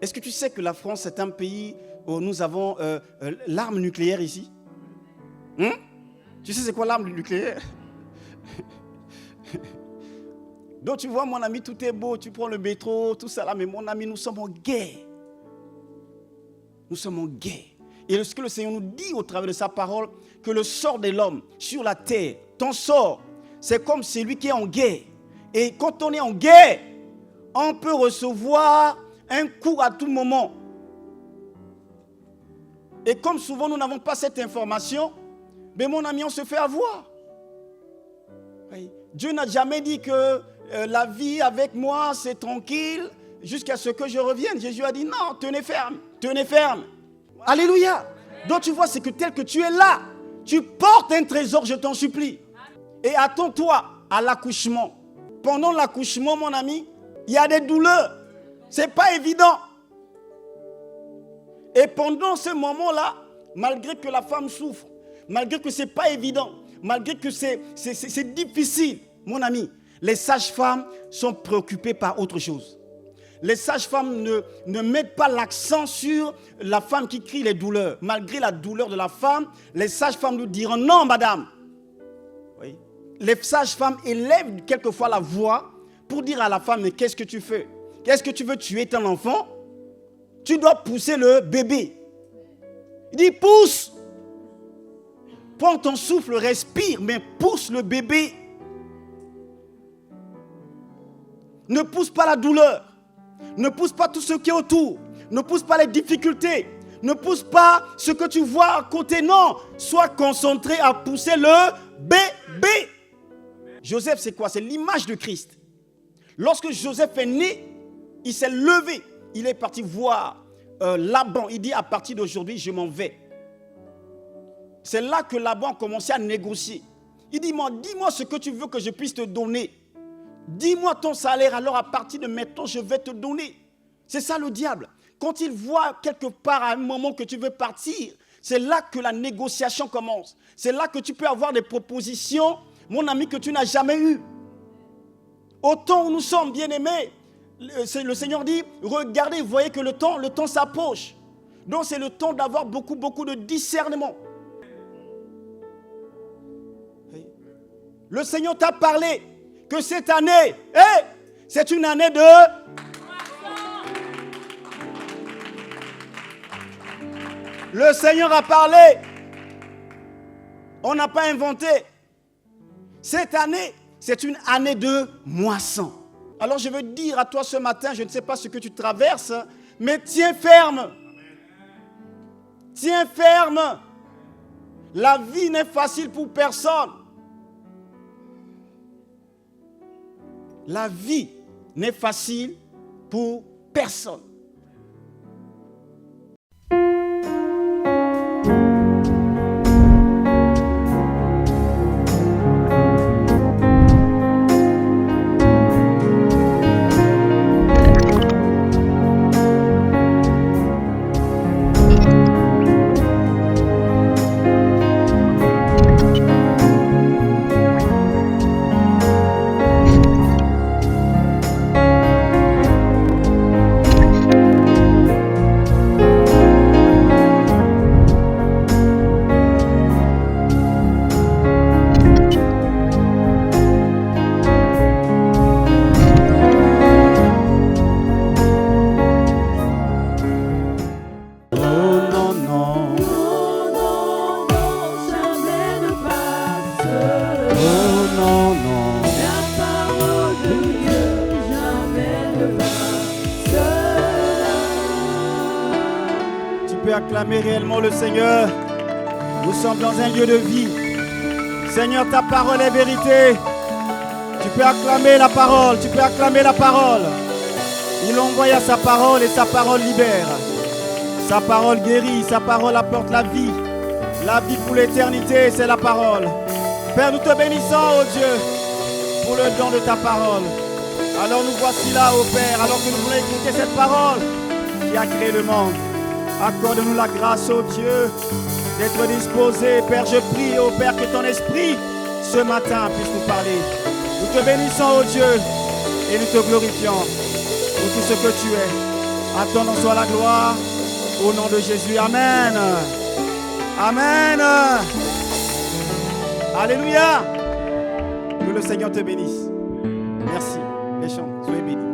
Est-ce que tu sais que la France est un pays où nous avons l'arme nucléaire ici? Tu sais c'est quoi l'arme nucléaire? Donc tu vois mon ami, tout est beau, tu prends le métro, tout ça là, mais mon ami, nous sommes en guerre. Nous sommes en guerre. Et ce que le Seigneur nous dit au travers de sa parole, que le sort de l'homme sur la terre, ton sort, c'est comme celui qui est en guerre. Et quand on est en guerre, on peut recevoir un coup à tout moment. Et comme souvent nous n'avons pas cette information, mais mon ami, on se fait avoir. Oui. Dieu n'a jamais dit que la vie avec moi, c'est tranquille jusqu'à ce que je revienne. Jésus a dit non, tenez ferme, tenez ferme. Alléluia. Donc tu vois, c'est que tel que tu es là, tu portes un trésor, je t'en supplie. Et attends-toi à l'accouchement. Pendant l'accouchement, mon ami, il y a des douleurs. C'est pas évident. Et pendant ce moment-là, malgré que la femme souffre, malgré que c'est pas évident, malgré que c'est difficile, mon ami, les sages-femmes sont préoccupées par autre chose. Les sages-femmes ne mettent pas l'accent sur la femme qui crie les douleurs. Malgré la douleur de la femme, les sages-femmes nous diront non, madame. Oui. Les sages-femmes élèvent quelquefois la voix pour dire à la femme, mais qu'est-ce que tu fais? Qu'est-ce que tu veux tuer ton enfant? Tu dois pousser le bébé. Il dit pousse. Prends ton souffle, respire, mais pousse le bébé. Ne pousse pas la douleur. Ne pousse pas tout ce qui est autour. Ne pousse pas les difficultés. Ne pousse pas ce que tu vois à côté. Non, sois concentré à pousser le bébé. Joseph, c'est quoi? C'est l'image de Christ. Lorsque Joseph est né, il s'est levé. Il est parti voir Laban. Il dit à partir d'aujourd'hui, je m'en vais. C'est là que Laban a commencé à négocier. Il dit, dis-moi ce que tu veux que je puisse te donner. Dis-moi ton salaire, alors à partir de maintenant, je vais te donner. C'est ça le diable. Quand il voit quelque part à un moment que tu veux partir, c'est là que la négociation commence. C'est là que tu peux avoir des propositions, mon ami, que tu n'as jamais eues. Au temps où nous sommes bien-aimés, le Seigneur dit, regardez, vous voyez que le temps s'approche. Donc c'est le temps d'avoir beaucoup de discernement. Le Seigneur t'a parlé que cette année, c'est une année de... Le Seigneur a parlé. On n'a pas inventé. Cette année, c'est une année de moisson. Alors je veux dire à toi ce matin, je ne sais pas ce que tu traverses, mais tiens ferme. Tiens ferme. La vie n'est facile pour personne. La vie n'est facile pour personne. Acclamer réellement le Seigneur. Nous sommes dans un lieu de vie. Seigneur, ta parole est vérité. Tu peux acclamer la parole. Tu peux acclamer la parole. Il envoya sa parole et sa parole libère. Sa parole guérit. Sa parole apporte la vie. La vie pour l'éternité, c'est la parole. Père, nous te bénissons, oh Dieu, pour le don de ta parole. Alors nous voici là, oh Père, alors que nous voulons écouter cette parole qui a créé le monde. Accorde-nous la grâce, oh Dieu, d'être disposés. Père, je prie, oh Père, que ton esprit, ce matin, puisse nous parler. Nous te bénissons, oh Dieu, et nous te glorifions pour tout ce que tu es. À ton nom soit la gloire. Au nom de Jésus. Amen. Amen. Alléluia. Que le Seigneur te bénisse. Merci. Les chants, soyez bénis.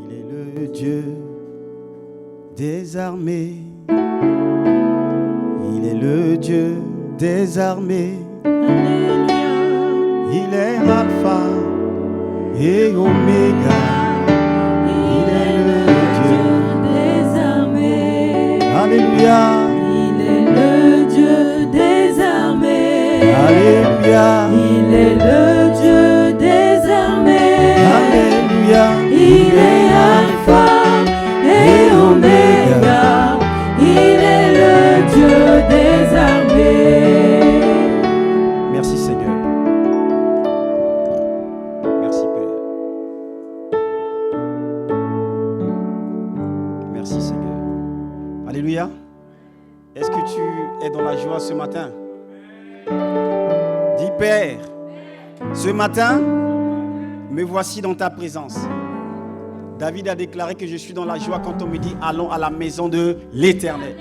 Il est le Dieu des armées. Il est le Dieu des armées. Il est Alpha et Oméga. Il est le Dieu des armées. Alléluia. Il est le Dieu des armées. Alléluia. Il est le Dieu des armées. Alléluia. Il est Alpha et Oméga. Il est le Dieu des armées. Merci Seigneur. Merci Père. Merci Seigneur. Alléluia. Est-ce que tu es dans la joie ce matin? Dis Père, ce matin, me voici dans ta présence. David a déclaré que je suis dans la joie quand on me dit allons à la maison de l'Éternel.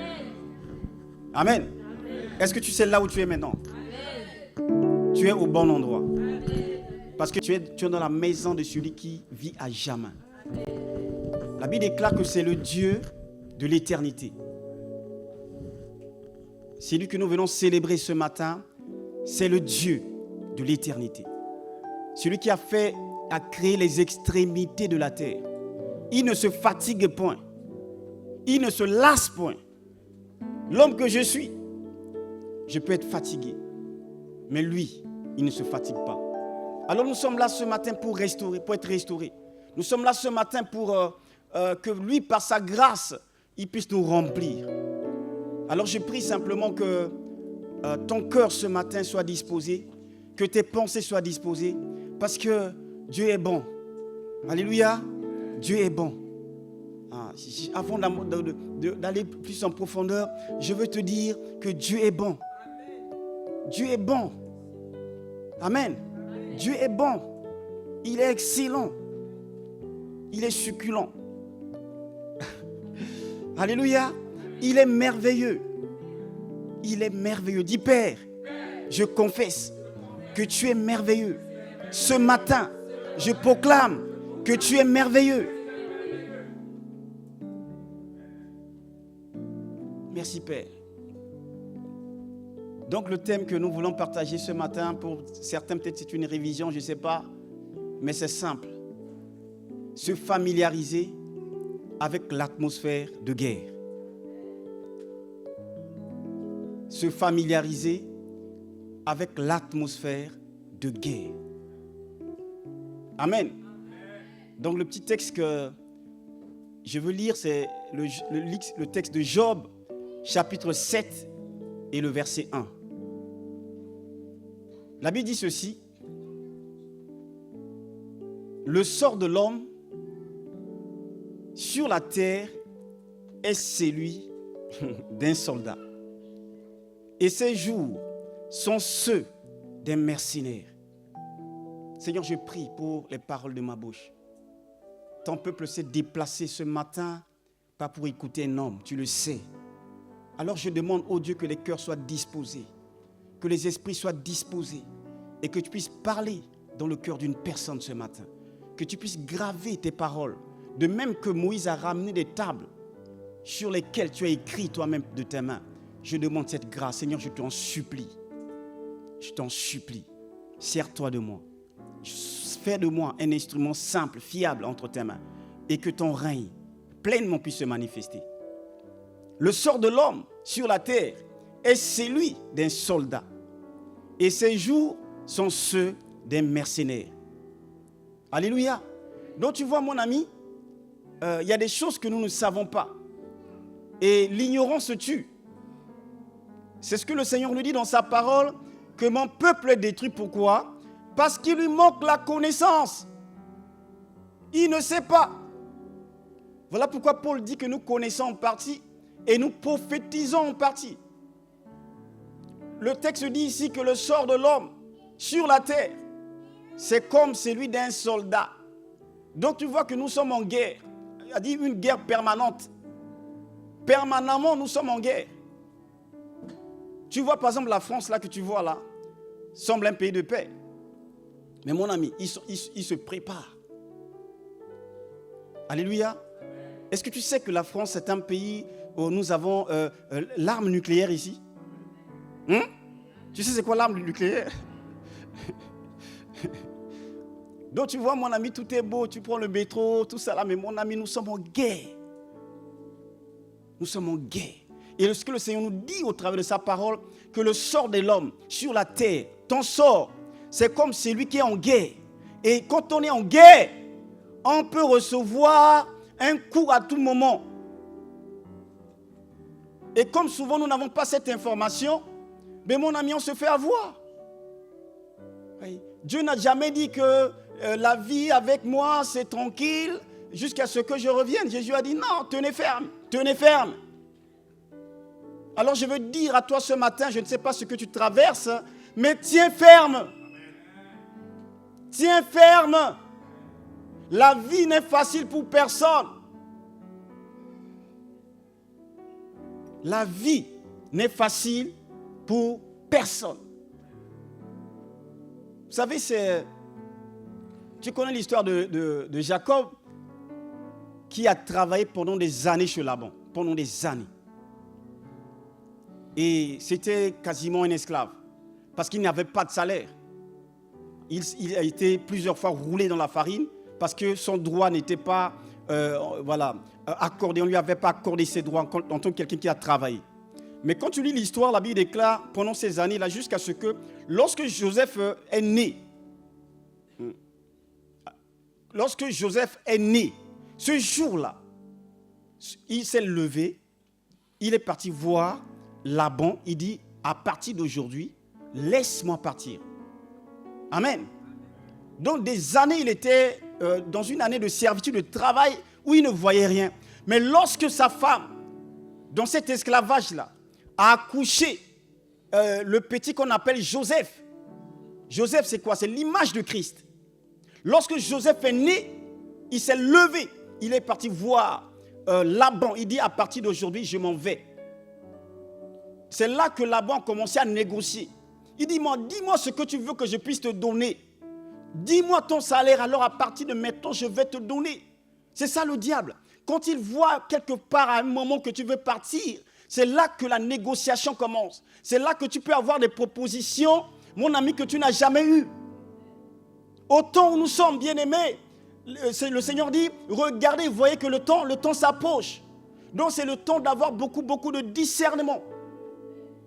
Amen. Est-ce que tu sais là où tu es maintenant? Tu es au bon endroit. Parce que tu es dans la maison de celui qui vit à jamais. La Bible déclare que c'est le Dieu de l'éternité. Celui que nous venons célébrer ce matin, c'est le Dieu de l'éternité. Celui qui a créé les extrémités de la terre. Il ne se fatigue point. Il ne se lasse point. L'homme que je suis, je peux être fatigué. Mais lui, il ne se fatigue pas. Alors nous sommes là ce matin pour être restaurés. Nous sommes là ce matin pour que lui, par sa grâce, il puisse nous remplir. Alors je prie simplement que ton cœur ce matin soit disposé, que tes pensées soient disposées, parce que Dieu est bon. Alléluia. Dieu est bon. Avant d'aller plus en profondeur, je veux te dire que Dieu est bon. Dieu est bon. Amen. Dieu est bon. Il est excellent. Il est succulent. Alléluia. Il est merveilleux. Il est merveilleux. Dis Père, je confesse que tu es merveilleux. Ce matin, je proclame que tu es merveilleux. Merci Père. Donc le thème que nous voulons partager ce matin, pour certains peut-être c'est une révision, je ne sais pas, mais c'est simple. Se familiariser avec l'atmosphère de guerre. Se familiariser avec l'atmosphère de guerre. Amen. Donc le petit texte que je veux lire, c'est le texte de Job, chapitre 7 et le verset 1. La Bible dit ceci: le sort de l'homme sur la terre est celui d'un soldat, et ses jours sont ceux d'un mercenaire. Seigneur, je prie pour les paroles de ma bouche. Ton peuple s'est déplacé ce matin, pas pour écouter un homme, tu le sais. Alors je demande au Dieu que les cœurs soient disposés, que les esprits soient disposés, et que tu puisses parler dans le cœur d'une personne ce matin. Que tu puisses graver tes paroles, de même que Moïse a ramené des tables sur lesquelles tu as écrit toi-même de tes mains. Je demande cette grâce. Seigneur, je t'en supplie. Je t'en supplie. Sers-toi de moi. Fais de moi un instrument simple, fiable entre tes mains. Et que ton règne pleinement puisse se manifester. Le sort de l'homme sur la terre est celui d'un soldat. Et ses jours sont ceux d'un mercenaire. Alléluia. Donc tu vois mon ami, il y a des choses que nous ne savons pas. Et l'ignorance tue. C'est ce que le Seigneur nous dit dans sa parole, que mon peuple est détruit. Pourquoi? Parce qu'il lui manque la connaissance. Il ne sait pas. Voilà pourquoi Paul dit que nous connaissons en partie et nous prophétisons en partie. Le texte dit ici que le sort de l'homme sur la terre, c'est comme celui d'un soldat. Donc tu vois que nous sommes en guerre. a dit une guerre permanente. Permanemment, nous sommes en guerre. Tu vois, par exemple, la France, là, que tu vois, là, semble un pays de paix. Mais mon ami, ils se préparent. Alléluia. Est-ce que tu sais que la France est un pays où nous avons l'arme nucléaire ici? Tu sais c'est quoi l'arme nucléaire? Donc tu vois mon ami, tout est beau, tu prends le métro, tout ça là, mais mon ami, nous sommes en guerre. Nous sommes en guerre. Et ce que le Seigneur nous dit au travers de sa parole, que le sort de l'homme sur la terre, ton sort, c'est comme celui qui est en guerre. Et quand on est en guerre, on peut recevoir un coup à tout moment. Et comme souvent nous n'avons pas cette information, mais mon ami, on se fait avoir. Oui. Dieu n'a jamais dit que la vie avec moi, c'est tranquille jusqu'à ce que je revienne. Jésus a dit non, tenez ferme, tenez ferme. Alors je veux dire à toi ce matin, je ne sais pas ce que tu traverses, mais tiens ferme. Tiens ferme. La vie n'est facile pour personne. La vie n'est facile pour personne. Vous savez, tu connais l'histoire de Jacob qui a travaillé pendant des années chez Laban. Pendant des années. Et c'était quasiment un esclave. Parce qu'il n'avait pas de salaire. Il a été plusieurs fois roulé dans la farine parce que son droit n'était pas accordé. On ne lui avait pas accordé ses droits en tant que quelqu'un qui a travaillé. Mais quand tu lis l'histoire, la Bible déclare pendant ces années-là, jusqu'à ce que lorsque Joseph est né, ce jour-là, il s'est levé, il est parti voir Laban, il dit, à partir d'aujourd'hui, laisse-moi partir. Amen. Donc des années, il était dans une année de servitude, de travail, où il ne voyait rien. Mais lorsque sa femme, dans cet esclavage-là, a accouché le petit qu'on appelle Joseph. Joseph, c'est quoi? C'est l'image de Christ. Lorsque Joseph est né, il s'est levé. Il est parti voir Laban. Il dit, à partir d'aujourd'hui, je m'en vais. C'est là que Laban a commencé à négocier. Il dit, dis-moi ce que tu veux que je puisse te donner. Dis-moi ton salaire, alors à partir de maintenant, je vais te donner. C'est ça le diable. Quand il voit quelque part à un moment que tu veux partir, c'est là que la négociation commence. C'est là que tu peux avoir des propositions, mon ami, que tu n'as jamais eues. Au temps où nous sommes bien-aimés, le Seigneur dit, regardez, vous voyez que le temps s'approche. Donc c'est le temps d'avoir beaucoup de discernement.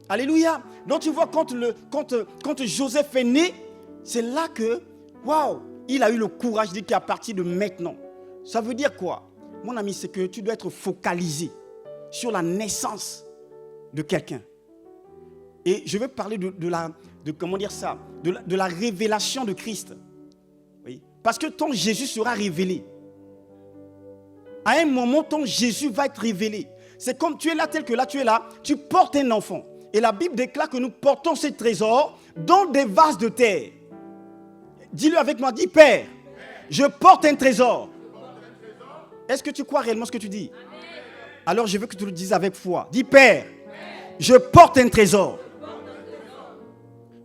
Alléluia. Donc tu vois, quand Joseph est né, c'est là que, waouh, il a eu le courage de dire qu'à partir de maintenant. Ça veut dire quoi? Mon ami, c'est que tu dois être focalisé sur la naissance de quelqu'un. Et je vais parler de la révélation de Christ. Oui. Parce que ton Jésus sera révélé. À un moment, ton Jésus va être révélé. C'est comme tu es là, tel que là, tu es là, tu portes un enfant. Et la Bible déclare que nous portons ces trésors dans des vases de terre. Dis-le avec moi, dis Père, je porte un trésor. Est-ce que tu crois réellement ce que tu dis? Alors je veux que tu le dises avec foi. Dis Père, je porte un trésor.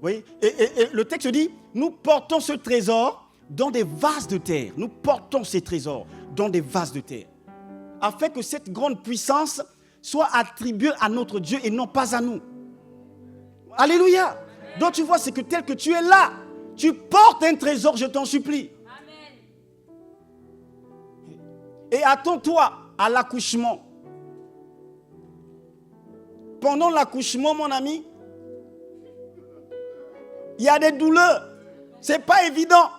Oui. Et le texte dit, nous portons ce trésor dans des vases de terre. Nous portons ces trésors dans des vases de terre. Afin que cette grande puissance soit attribuée à notre Dieu et non pas à nous. Alléluia. Donc tu vois, c'est que tel que tu es là, tu portes un trésor, je t'en supplie. Et attends-toi à l'accouchement. Pendant l'accouchement, mon ami, il y a des douleurs. Ce n'est pas évident.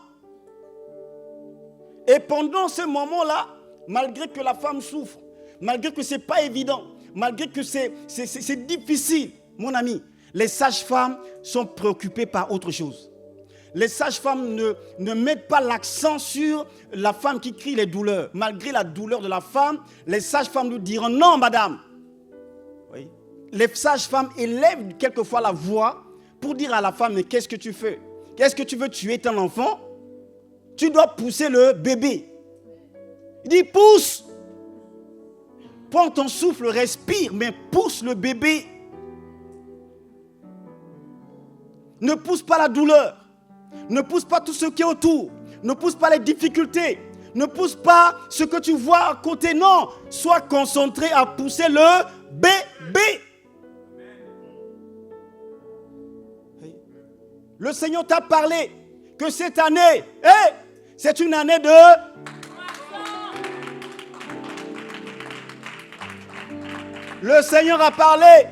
Et pendant ce moment-là, malgré que la femme souffre, malgré que ce n'est pas évident, malgré que c'est difficile, mon ami, les sages-femmes sont préoccupées par autre chose. Les sages-femmes ne mettent pas l'accent sur la femme qui crie les douleurs. Malgré la douleur de la femme, les sages-femmes nous diront non, madame. Oui. Les sages-femmes élèvent quelquefois la voix pour dire à la femme, mais qu'est-ce que tu fais? Qu'est-ce que tu veux tuer ton enfant? Tu dois pousser le bébé. Il dit, pousse. Prends ton souffle, respire, mais pousse le bébé. Ne pousse pas la douleur. Ne pousse pas tout ce qui est autour. Ne pousse pas les difficultés. Ne pousse pas ce que tu vois à côté. Non, sois concentré à pousser le bébé. Le Seigneur t'a parlé que cette année, c'est une année de... Le Seigneur a parlé.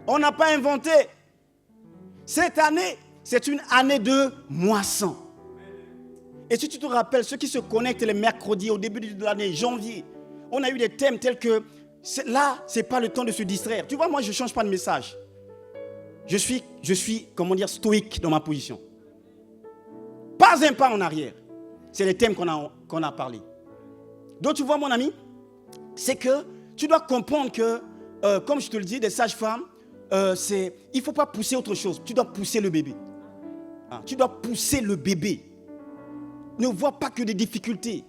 On n'a pas inventé. Cette année, c'est une année de moisson. Et si tu te rappelles, ceux qui se connectent les mercredis au début de l'année, janvier, on a eu des thèmes tels que, là, ce n'est pas le temps de se distraire. Tu vois, moi, je ne change pas de message. Je suis, comment dire, stoïque dans ma position. Pas un pas en arrière. C'est les thèmes qu'on a parlé. Donc, tu vois, mon ami, c'est que tu dois comprendre que, comme je te le dis, des sages-femmes, il ne faut pas pousser autre chose. Tu dois pousser le bébé. Tu dois pousser le bébé. Ne vois pas que des difficultés.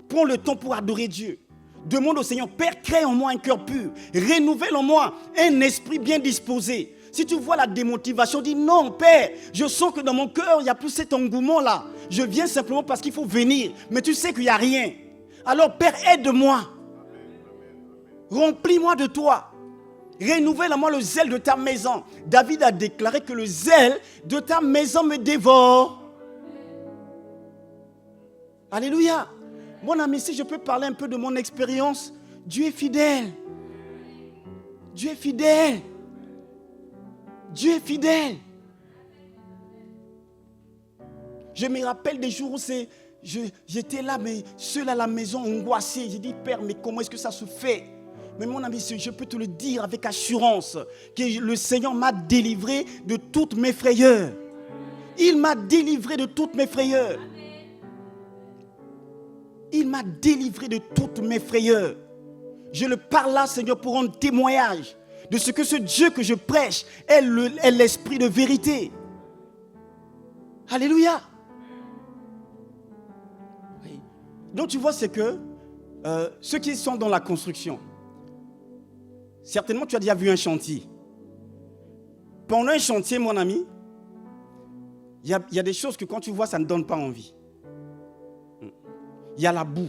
Prends le temps pour adorer Dieu. Demande au Seigneur, Père, crée en moi un cœur pur. Renouvelle en moi un esprit bien disposé. Si tu vois la démotivation, dis non, Père, je sens que dans mon cœur, il n'y a plus cet engouement-là. Je viens simplement parce qu'il faut venir. Mais tu sais qu'il n'y a rien. Alors, Père, aide-moi. Remplis-moi de toi. Renouvelle en moi le zèle de ta maison. David a déclaré que le zèle de ta maison me dévore. Alléluia. Mon ami, si je peux parler un peu de mon expérience, Dieu est fidèle. Dieu est fidèle. Dieu est fidèle. Je me rappelle des jours où j'étais là, mais seul à la maison, angoissé. J'ai dit, Père, mais comment est-ce que ça se fait? Mais mon ami, je peux te le dire avec assurance, que le Seigneur m'a délivré de toutes mes frayeurs. Il m'a délivré de toutes mes frayeurs. Il m'a délivré de toutes mes frayeurs. Je le parle là, Seigneur, pour rendre témoignage de ce que ce Dieu que je prêche est l'esprit de vérité. Alléluia. Oui. Donc tu vois, c'est que ceux qui sont dans la construction, certainement tu as déjà vu un chantier. Pendant un chantier, mon ami, il y a des choses que quand tu vois, ça ne donne pas envie. Il y a la boue.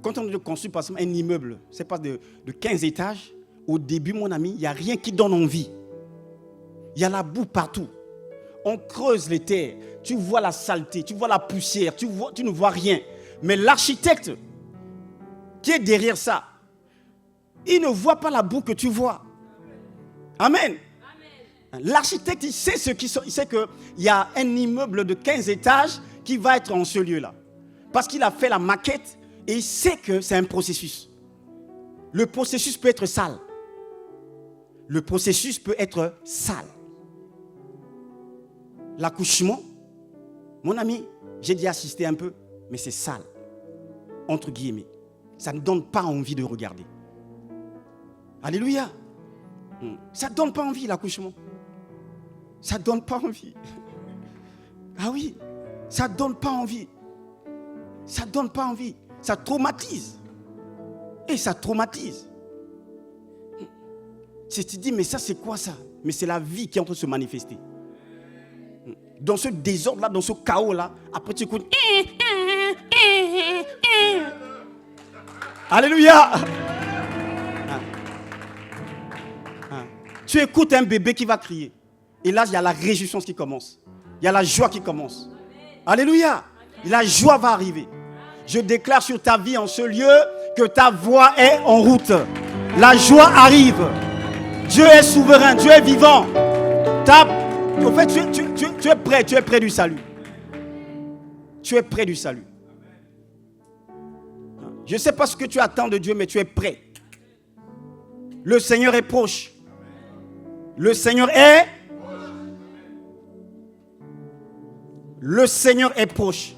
Quand on construit par exemple un immeuble, c'est pas de 15 étages, au début, mon ami, il n'y a rien qui donne envie. Il y a la boue partout. On creuse les terres, tu vois la saleté, tu vois la poussière, tu ne vois rien. Mais l'architecte qui est derrière ça, il ne voit pas la boue que tu vois. Amen. L'architecte, il sait qu'il y a un immeuble de 15 étages qui va être en ce lieu-là. Parce qu'il a fait la maquette et il sait que c'est un processus. Le processus peut être sale. Le processus peut être sale. L'accouchement, mon ami, j'ai déjà assisté un peu, mais c'est sale. Entre guillemets. Ça ne donne pas envie de regarder. Alléluia. Ça ne donne pas envie, l'accouchement. Ça ne donne pas envie. Ah oui, ça ne donne pas envie. Ça ne donne pas envie. Ça traumatise. Et ça traumatise. Tu te dis, mais ça c'est quoi ça? Mais c'est la vie qui est en train de se manifester. Dans ce désordre-là, dans ce chaos-là, après tu écoutes. Alléluia. Tu écoutes un bébé qui va crier. Et là, il y a la réjouissance qui commence. Il y a la joie qui commence. Alléluia. La joie va arriver. Je déclare sur ta vie en ce lieu que ta voix est en route. La joie arrive. Dieu est souverain, Dieu est vivant. En fait, tu es près du salut. Tu es près du salut. Je ne sais pas ce que tu attends de Dieu, mais tu es prêt. Le Seigneur est proche. Le Seigneur est... Le Seigneur est proche.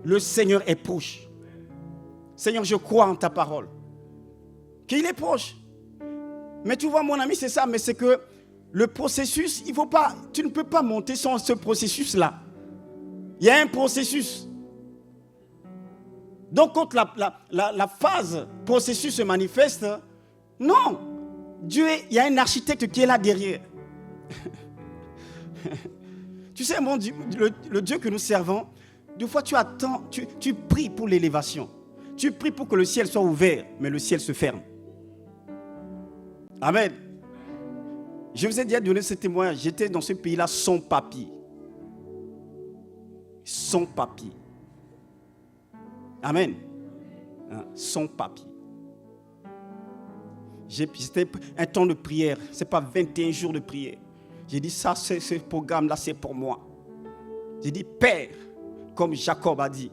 Le Seigneur est proche. Seigneur, je crois en ta parole. Qu'il est proche. Mais tu vois, mon ami, c'est ça. Mais c'est que le processus, tu ne peux pas monter sans ce processus-là. Il y a un processus. Donc, quand la phase processus se manifeste, non. Dieu, il y a un architecte qui est là derrière. Tu sais, mon Dieu, le Dieu que nous servons, des fois tu attends, tu pries pour l'élévation. Tu pries pour que le ciel soit ouvert, mais le ciel se ferme. Amen. Je vous ai déjà donné ce témoignage. J'étais dans ce pays-là sans papier. Sans papier. Amen. Sans papier. C'était un temps de prière. Ce n'est pas 21 jours de prière. J'ai dit, ça, ce programme-là, c'est pour moi. J'ai dit, Père, comme Jacob a dit,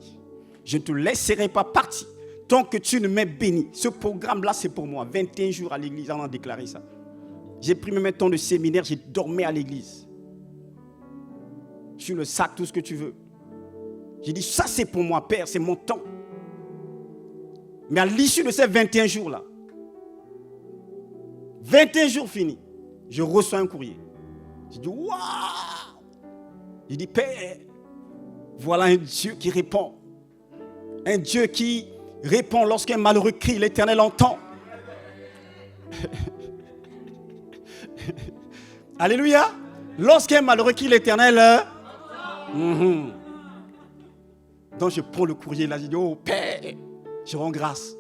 je ne te laisserai pas partir tant que tu ne m'aies béni. Ce programme-là, c'est pour moi. 21 jours à l'église, on a déclaré ça. J'ai pris même un temps de séminaire, j'ai dormi à l'église. Sur le sac, tout ce que tu veux. J'ai dit, ça, c'est pour moi, Père, c'est mon temps. Mais à l'issue de ces 21 jours-là, 21 jours finis, je reçois un courrier. J'ai dit, waouh! J'ai dit, Père, voilà un Dieu qui répond. Un Dieu qui répond lorsqu'un malheureux crie, l'Éternel entend. Alléluia! Lorsqu'un malheureux crie, l'Éternel entend. Donc je prends le courrier là, je dis, oh Père, je rends grâce.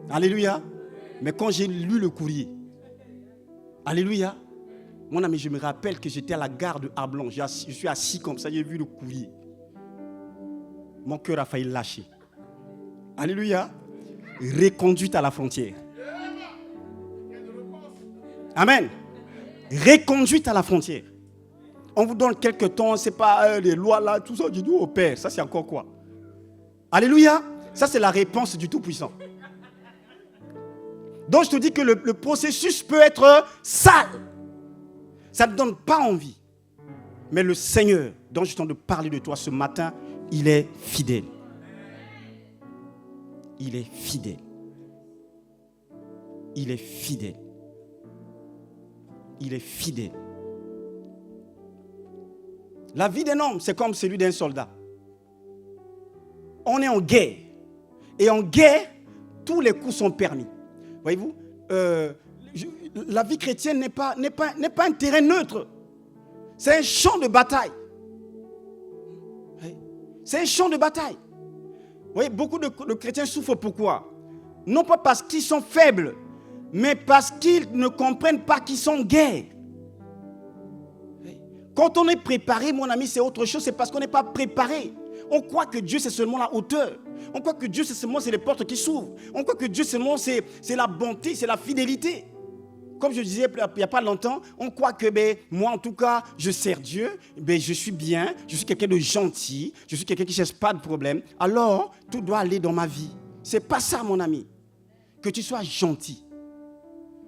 Alléluia! Mais quand j'ai lu le courrier, alléluia! Mon ami, je me rappelle que j'étais à la gare de Arblon. Je suis assis comme ça, j'ai vu le courrier. Mon cœur a failli lâcher. Alléluia. Reconduite à la frontière. Amen. Reconduite à la frontière. On vous donne quelques temps, c'est pas les lois là, tout ça. Je dis, oh Père, ça c'est encore quoi? Alléluia. Ça c'est la réponse du Tout-Puissant. Donc je te dis que le processus peut être sale. Ça ne donne pas envie. Mais le Seigneur, dont je tente de parler de toi ce matin, il est fidèle. Il est fidèle. Il est fidèle. Il est fidèle. La vie d'un homme, c'est comme celui d'un soldat. On est en guerre. Et en guerre, tous les coups sont permis. Voyez-vous, la vie chrétienne n'est pas un terrain neutre. C'est un champ de bataille. C'est un champ de bataille. Vous voyez, beaucoup de chrétiens souffrent pourquoi? Non pas parce qu'ils sont faibles, mais parce qu'ils ne comprennent pas qu'ils sont en guerre. Quand on est préparé, mon ami, c'est autre chose. C'est parce qu'on n'est pas préparé. On croit que Dieu, c'est seulement la hauteur. On croit que Dieu, c'est seulement les portes qui s'ouvrent. On croit que Dieu, seulement, c'est la bonté, c'est la fidélité. Comme je disais il n'y a pas longtemps, on croit que moi, en tout cas, je sers Dieu, je suis bien, je suis quelqu'un de gentil, je suis quelqu'un qui ne cherche pas de problème. Alors, tout doit aller dans ma vie. Ce n'est pas ça, mon ami. Que tu sois gentil,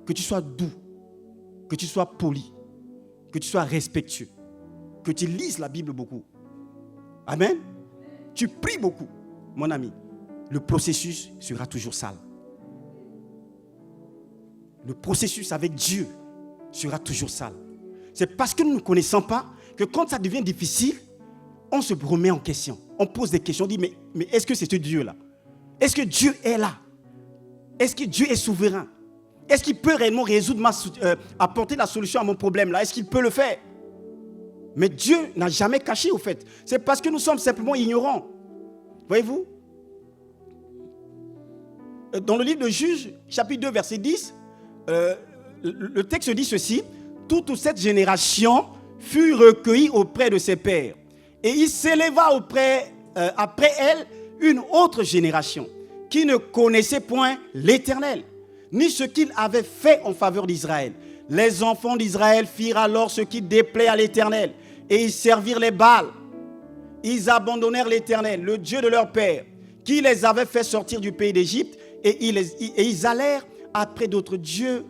que tu sois doux, que tu sois poli, que tu sois respectueux, que tu lises la Bible beaucoup. Amen. Tu pries beaucoup, mon ami. Le processus sera toujours sale. Le processus avec Dieu sera toujours sale. C'est parce que nous ne connaissons pas que quand ça devient difficile, on se remet en question. On pose des questions, on dit, mais est-ce que c'est ce Dieu-là? Est-ce que Dieu est là? Est-ce que Dieu est souverain? Est-ce qu'il peut réellement résoudre apporter la solution à mon problème là? Est-ce qu'il peut le faire? Mais Dieu n'a jamais caché au fait. C'est parce que nous sommes simplement ignorants. Voyez-vous? Dans le livre de Juges, chapitre 2, verset 10, le texte dit ceci: toute cette génération fut recueillie auprès de ses pères, et il s'éleva après elle une autre génération qui ne connaissait point l'Éternel, ni ce qu'il avait fait en faveur d'Israël. Les enfants d'Israël firent alors ce qui déplaît à l'Éternel, et ils servirent les Baals. Ils abandonnèrent l'Éternel, le Dieu de leur père, qui les avait fait sortir du pays d'Égypte, et ils allèrent après d'autres dieux,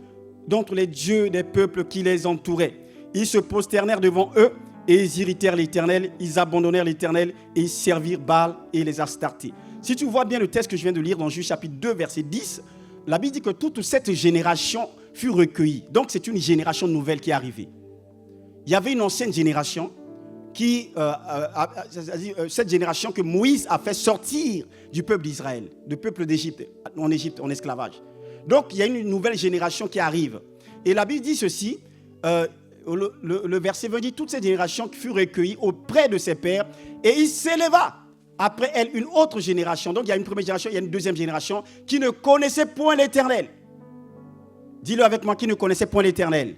d'entre les dieux des peuples qui les entouraient. Ils se prosternèrent devant eux et ils irritèrent l'Éternel, ils abandonnèrent l'Éternel et ils servirent Baal et les Astartés. Si tu vois bien le texte que je viens de lire dans Juge chapitre 2 verset 10, la Bible dit que toute cette génération fut recueillie. Donc c'est une génération nouvelle qui est arrivée. Il y avait une ancienne génération cette génération que Moïse a fait sortir du peuple d'Israël, du peuple d'Égypte, en esclavage. Donc, il y a une nouvelle génération qui arrive. Et la Bible dit ceci, le verset veut dire, toute cette génération fut recueillie auprès de ses pères, et il s'éleva après elle une autre génération. Donc, il y a une première génération, il y a une deuxième génération qui ne connaissait point l'Éternel. Dis-le avec moi, qui ne connaissait point l'Éternel.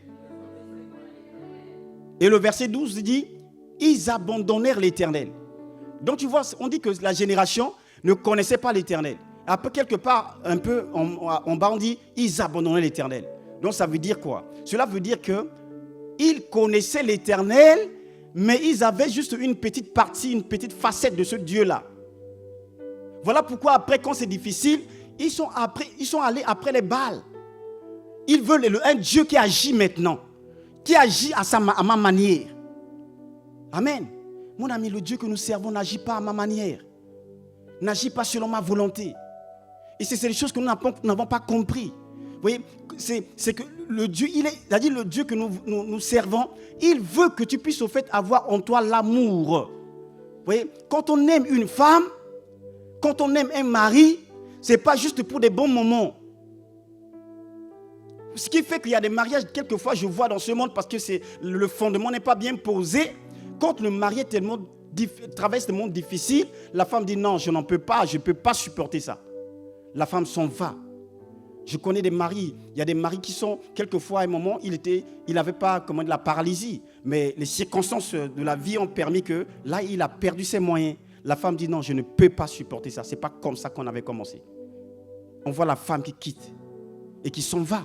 Et le verset 12 dit, ils abandonnèrent l'Éternel. Donc tu vois, on dit que la génération ne connaissait pas l'Éternel. Après, quelque part, un peu en bas, on dit, ils abandonnaient l'Éternel. Donc ça veut dire quoi? Cela veut dire qu'ils connaissaient l'Éternel, mais ils avaient juste une petite partie, une petite facette de ce Dieu-là. Voilà pourquoi après, quand c'est difficile, ils sont allés après les Baals. Ils veulent un Dieu qui agit maintenant, qui agit à ma manière. Amen. Mon ami, le Dieu que nous servons n'agit pas à ma manière. N'agit pas selon ma volonté. Et c'est des choses que nous n'avons pas compris. Vous voyez, c'est que le Dieu, le Dieu que nous servons, il veut que tu puisses au fait avoir en toi l'amour. Vous voyez, quand on aime une femme, quand on aime un mari, ce n'est pas juste pour des bons moments. Ce qui fait qu'il y a des mariages, quelquefois je vois dans ce monde, parce que le fondement n'est pas bien posé. Quand le mari traverse des moments difficiles, la femme dit non, je n'en peux pas, je ne peux pas supporter ça. La femme s'en va. Je connais des maris, il y a des maris qui sont, quelquefois à un moment, il n'avait pas de la paralysie, mais les circonstances de la vie ont permis que là, il a perdu ses moyens. La femme dit non, je ne peux pas supporter ça. Ce n'est pas comme ça qu'on avait commencé. On voit la femme qui quitte et qui s'en va.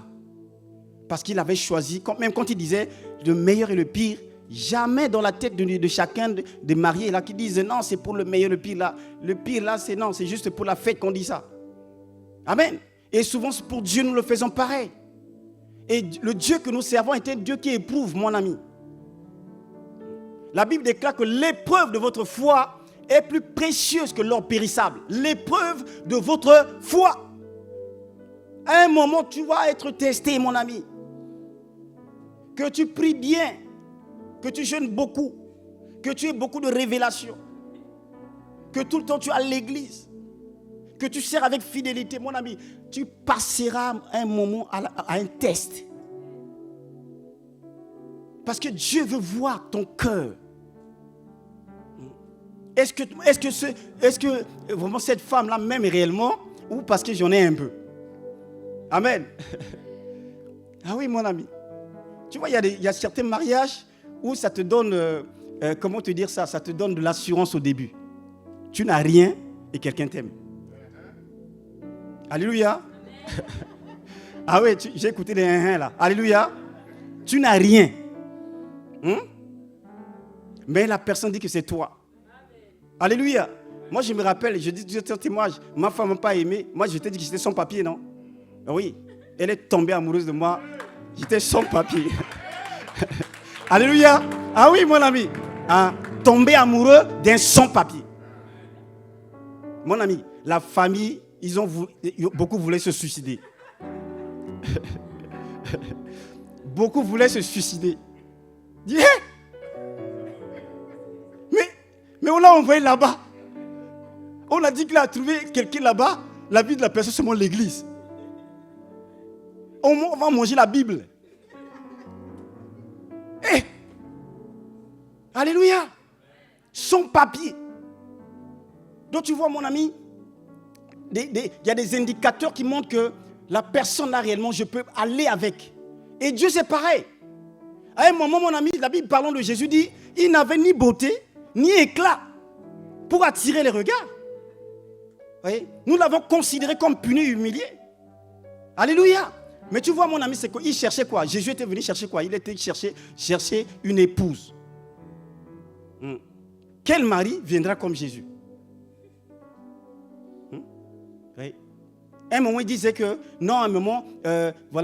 Parce qu'il avait choisi, même quand il disait le meilleur et le pire, jamais dans la tête de chacun des mariés là qui disent non, c'est pour le meilleur, le pire là. Le pire là, c'est non, c'est juste pour la fête qu'on dit ça. Amen. Et souvent, pour Dieu, nous le faisons pareil. Et le Dieu que nous servons est un Dieu qui éprouve, mon ami. La Bible déclare que l'épreuve de votre foi est plus précieuse que l'or périssable. L'épreuve de votre foi. À un moment, tu vas être testé, mon ami. Que tu pries bien, que tu jeûnes beaucoup, que tu aies beaucoup de révélations, que tout le temps tu es à l'église, que tu sers avec fidélité, mon ami, tu passeras un moment à un test. Parce que Dieu veut voir ton cœur. Est-ce que vraiment cette femme-là m'aime réellement ou parce que j'en ai un peu? Amen. Ah oui, mon ami. Tu vois, il y a certains mariages où ça te donne, comment te dire ça? Ça te donne de l'assurance au début. Tu n'as rien et quelqu'un t'aime. Alléluia. Ah oui, j'ai écouté les 1 là. Alléluia. Tu n'as rien. Mais la personne dit que c'est toi. Alléluia. Moi, je me rappelle, je dis un témoignage. Ma femme m'a pas aimé. Moi, je t'ai dit que j'étais sans papier, non? Oui. Elle est tombée amoureuse de moi. J'étais sans papier. Alléluia. Ah oui, mon ami. Tombé amoureux d'un sans-papier. Mon ami, la famille, beaucoup voulaient se suicider. Beaucoup voulaient se suicider. Dis, mais on l'a envoyé là-bas. On a dit qu'il a trouvé quelqu'un là-bas. La vie de la personne, c'est seulement l'église. On va manger la Bible. Alléluia. Sans papier. Donc tu vois, mon ami, il y a des indicateurs qui montrent que la personne là réellement, je peux aller avec. Et Dieu, c'est pareil. À un moment, mon ami, la Bible parlant de Jésus dit, il n'avait ni beauté, ni éclat pour attirer les regards. Vous voyez? Nous l'avons considéré comme puni et humilié. Alléluia. Mais tu vois, mon ami, c'est qu'il cherchait quoi? Jésus était venu chercher quoi? Il était chercher une épouse. Quel mari viendra comme Jésus? Oui. À un moment, il disait que, non, à un moment,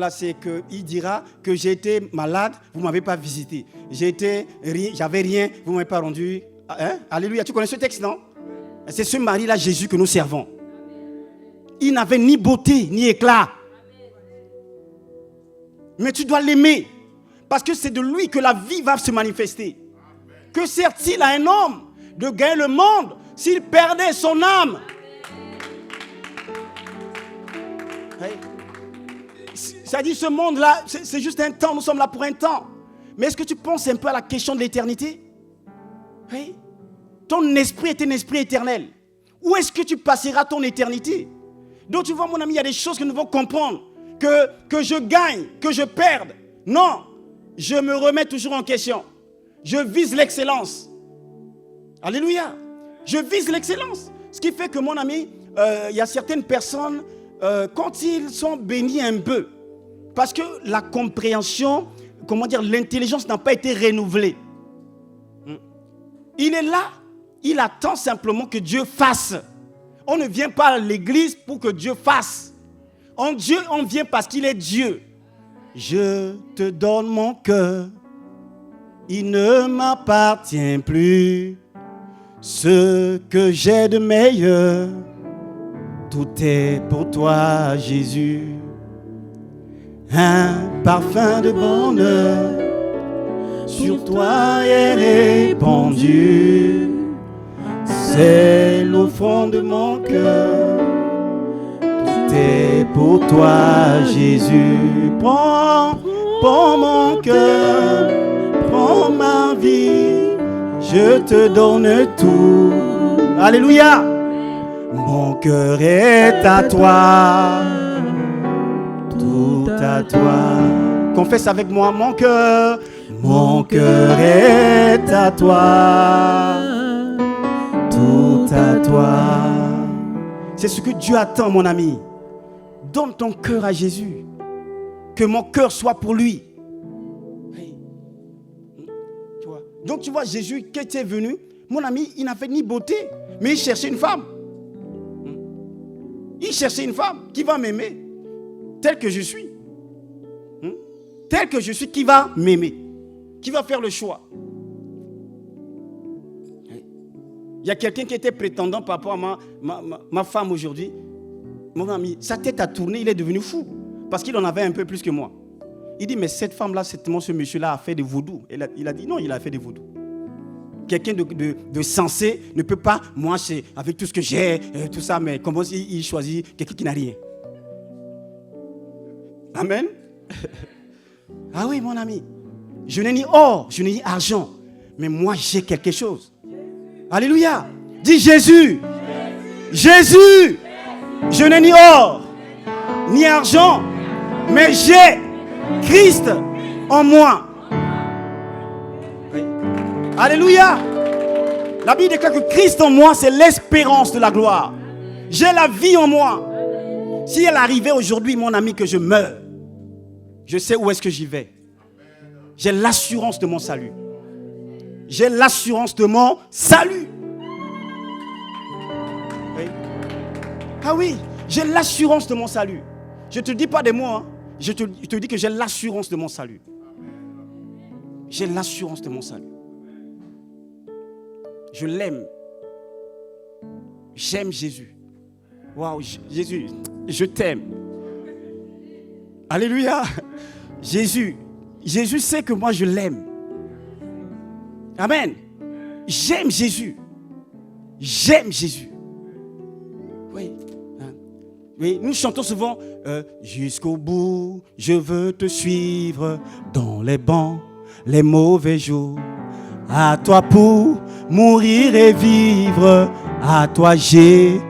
c'est qu'il dira que j'ai été malade, vous ne m'avez pas visité. J'avais rien, vous ne m'avez pas rendu. Alléluia, tu connais ce texte, non? C'est ce mari-là, Jésus, que nous servons. Il n'avait ni beauté, ni éclat. Mais tu dois l'aimer. Parce que c'est de lui que la vie va se manifester. Que sert-il à un homme de gagner le monde s'il perdait son âme? Oui. Ça dit, ce monde-là, c'est juste un temps, nous sommes là pour un temps. Mais est-ce que tu penses un peu à la question de l'éternité? Oui. Ton esprit est un esprit éternel. Où est-ce que tu passeras ton éternité? Donc tu vois, mon ami, il y a des choses que nous devons comprendre. Que je gagne, que je perde. Non, je me remets toujours en question. Je vise l'excellence. Alléluia. Je vise l'excellence. Ce qui fait que, mon ami, il y a certaines personnes, quand ils sont bénis un peu, parce que la compréhension, l'intelligence n'a pas été renouvelée. Il est là, il attend simplement que Dieu fasse. On ne vient pas à l'église pour que Dieu fasse. Dieu, on vient parce qu'il est Dieu. Je te donne mon cœur, il ne m'appartient plus. Ce que j'ai de meilleur, tout est pour toi, Jésus. Un parfum de bonheur sur toi est répandu. C'est au fond de mon cœur. Tout est pour toi, Jésus. Prends mon cœur, prends ma vie, je te donne tout. Alléluia. Mon cœur est à toi, tout à toi. Confesse avec moi, mon cœur est à toi, tout à toi. C'est ce que Dieu attend, mon ami. Donne ton cœur à Jésus. Que mon cœur soit pour lui. Hey. Tu vois? Donc tu vois, Jésus, qui était venu, mon ami, il n'a fait ni beauté, mais il cherchait une femme. Il cherchait une femme qui va m'aimer tel que je suis. Tel que je suis, qui va m'aimer. Qui va faire le choix. Il y a quelqu'un qui était prétendant par rapport à ma femme aujourd'hui. Mon ami, sa tête a tourné, il est devenu fou. Parce qu'il en avait un peu plus que moi. Il dit, mais cette femme-là, certainement ce monsieur-là a fait des vaudous. Il a dit, non, il a fait des vaudous. Quelqu'un de sensé ne peut pas, moi, avec tout ce que j'ai, tout ça, mais comment il choisit quelqu'un qui n'a rien? Amen. Ah oui, mon ami. Je n'ai ni or, je n'ai ni argent. Mais moi, j'ai quelque chose. Alléluia. Dis Jésus. Jésus. Je n'ai ni or, ni argent, mais j'ai Christ en moi. Oui. Alléluia. La Bible déclare que Christ en moi, c'est l'espérance de la gloire. J'ai la vie en moi. Si elle arrivait aujourd'hui, mon ami, que je meurs, je sais où est-ce que j'y vais. J'ai l'assurance de mon salut. J'ai l'assurance de mon salut. Oui. Ah oui, j'ai l'assurance de mon salut. Je ne te dis pas des mots, hein. Je te dis que j'ai l'assurance de mon salut. J'ai l'assurance de mon salut. Je l'aime. J'aime Jésus. Waouh, Jésus, je t'aime. Alléluia. Jésus sait que moi je l'aime. Amen. J'aime Jésus. J'aime Jésus. Oui. Oui, nous chantons souvent jusqu'au bout, je veux te suivre dans les bons, les mauvais jours. À toi pour mourir et vivre, à toi Jésus.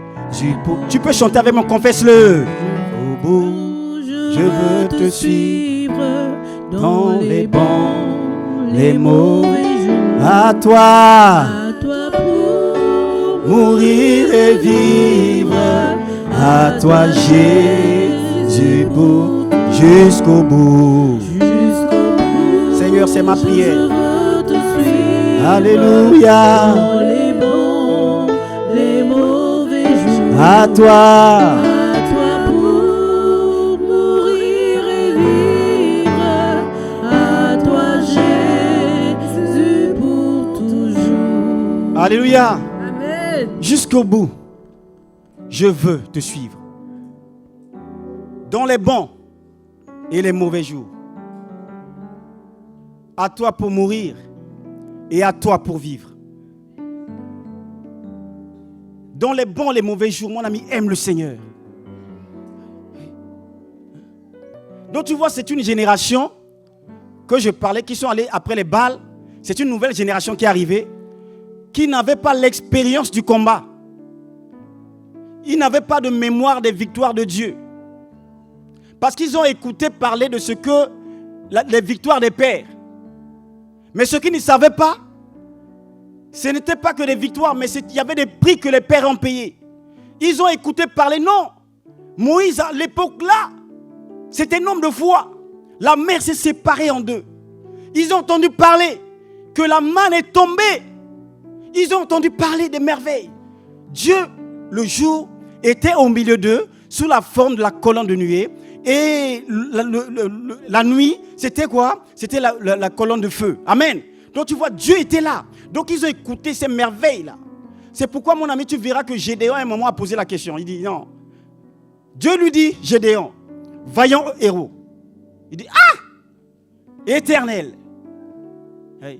Tu peux chanter avec moi, confesse-le. Au bout, je veux te suivre dans les bons, les mauvais jours. À toi pour mourir et vivre. À toi Jésus pour jusqu'au bout. Seigneur, c'est ma prière. Alléluia. Les bons, les mauvais jours. À toi pour mourir et vivre. À toi Jésus pour toujours. Alléluia. Amen. Jusqu'au bout. Je veux te suivre. Dans les bons et les mauvais jours. À toi pour mourir et à toi pour vivre. Dans les bons et les mauvais jours, mon ami, aime le Seigneur. Donc tu vois, c'est une génération que je parlais, qui sont allés après les Baals. C'est une nouvelle génération qui est arrivée, qui n'avait pas l'expérience du combat. Ils n'avaient pas de mémoire des victoires de Dieu. Parce qu'ils ont écouté parler de ce que les victoires des pères. Mais ce qu'ils ne savaient pas, ce n'était pas que des victoires, mais il y avait des prix que les pères ont payés. Ils ont écouté parler, non. Moïse, à l'époque là, c'était un homme de foi. La mer s'est séparée en deux. Ils ont entendu parler que la manne est tombée. Ils ont entendu parler des merveilles. Dieu, le jour, était au milieu d'eux, sous la forme de la colonne de nuée. Et la nuit, c'était quoi? C'était la colonne de feu. Amen. Donc tu vois, Dieu était là. Donc ils ont écouté ces merveilles-là. C'est pourquoi, mon ami, tu verras que Gédéon, à un moment, a posé la question. Il dit, non. Dieu lui dit, Gédéon, vaillant héros. Il dit, ah! Éternel. Oui.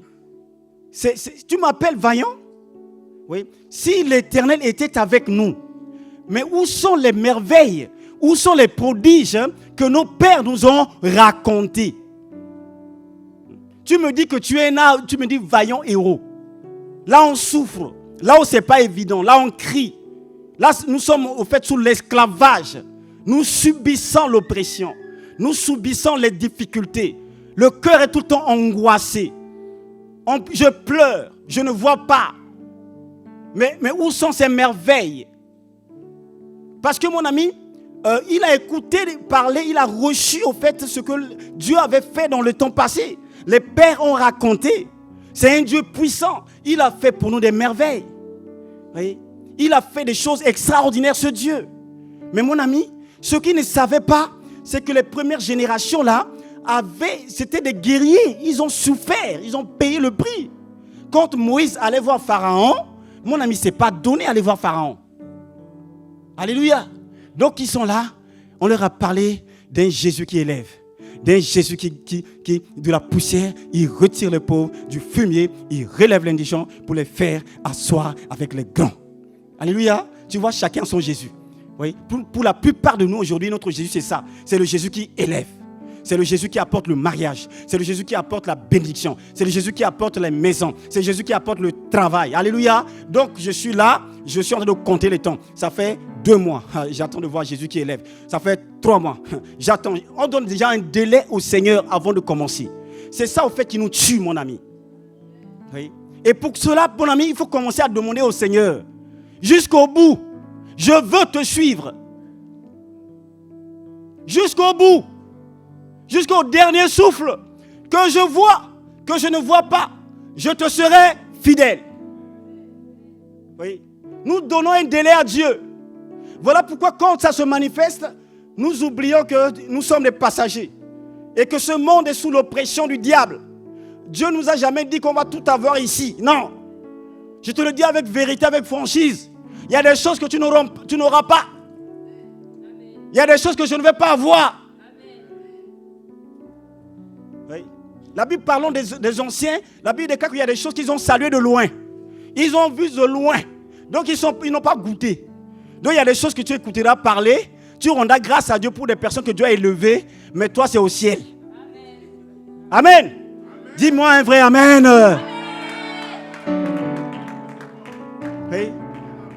Tu m'appelles vaillant? Oui. Si l'Éternel était avec nous, mais où sont les merveilles? Où sont les prodiges que nos pères nous ont racontés? Tu me dis que tu es là, tu me dis vaillant héros. Là on souffre, là où c'est pas évident, là on crie. Là nous sommes au fait sous l'esclavage. Nous subissons l'oppression. Nous subissons les difficultés. Le cœur est tout le temps angoissé. Je pleure, je ne vois pas. Mais où sont ces merveilles? Parce que mon ami, il a écouté parler, il a reçu au fait ce que Dieu avait fait dans le temps passé. Les pères ont raconté. C'est un Dieu puissant. Il a fait pour nous des merveilles. Oui? Il a fait des choses extraordinaires, ce Dieu. Mais mon ami, ce qu'ils ne savaient pas, c'est que les premières générations là, c'était des guerriers. Ils ont souffert, ils ont payé le prix. Quand Moïse allait voir Pharaon, mon ami, ce n'est pas donné aller voir Pharaon. Alléluia. Donc ils sont là, on leur a parlé d'un Jésus qui élève, d'un Jésus qui de la poussière, il retire les pauvres, du fumier, il relève l'indigent pour les faire asseoir avec les grands. Alléluia. Tu vois, chacun son Jésus. Oui. Pour la plupart de nous aujourd'hui, notre Jésus c'est ça. C'est le Jésus qui élève. C'est le Jésus qui apporte le mariage. C'est le Jésus qui apporte la bénédiction. C'est le Jésus qui apporte les maisons. C'est le Jésus qui apporte le travail. Alléluia. Donc je suis là, je suis en train de compter les temps. Ça fait 2 mois. J'attends de voir Jésus qui élève. Ça fait 3 mois. J'attends. On donne déjà un délai au Seigneur avant de commencer. C'est ça au fait qui nous tue, mon ami. Oui. Et pour cela, mon ami, il faut commencer à demander au Seigneur. Jusqu'au bout. Je veux te suivre. Jusqu'au bout. Jusqu'au dernier souffle. Que je vois, que je ne vois pas. Je te serai fidèle. Oui. Nous donnons un délai à Dieu. Voilà pourquoi quand ça se manifeste, nous oublions que nous sommes des passagers. Et que ce monde est sous l'oppression du diable. Dieu ne nous a jamais dit qu'on va tout avoir ici. Non. Je te le dis avec vérité, avec franchise. Il y a des choses que tu n'auras pas. Il y a des choses que je ne vais pas avoir. Oui. La Bible parlant des anciens, la Bible déclare qu'il y a des choses qu'ils ont saluées de loin. Ils ont vu de loin. Donc ils n'ont pas goûté. Donc il y a des choses que tu écouteras parler. Tu rendras grâce à Dieu pour des personnes que Dieu a élevées. Mais toi c'est au ciel. Amen. Amen. Dis-moi un vrai amen. Oui.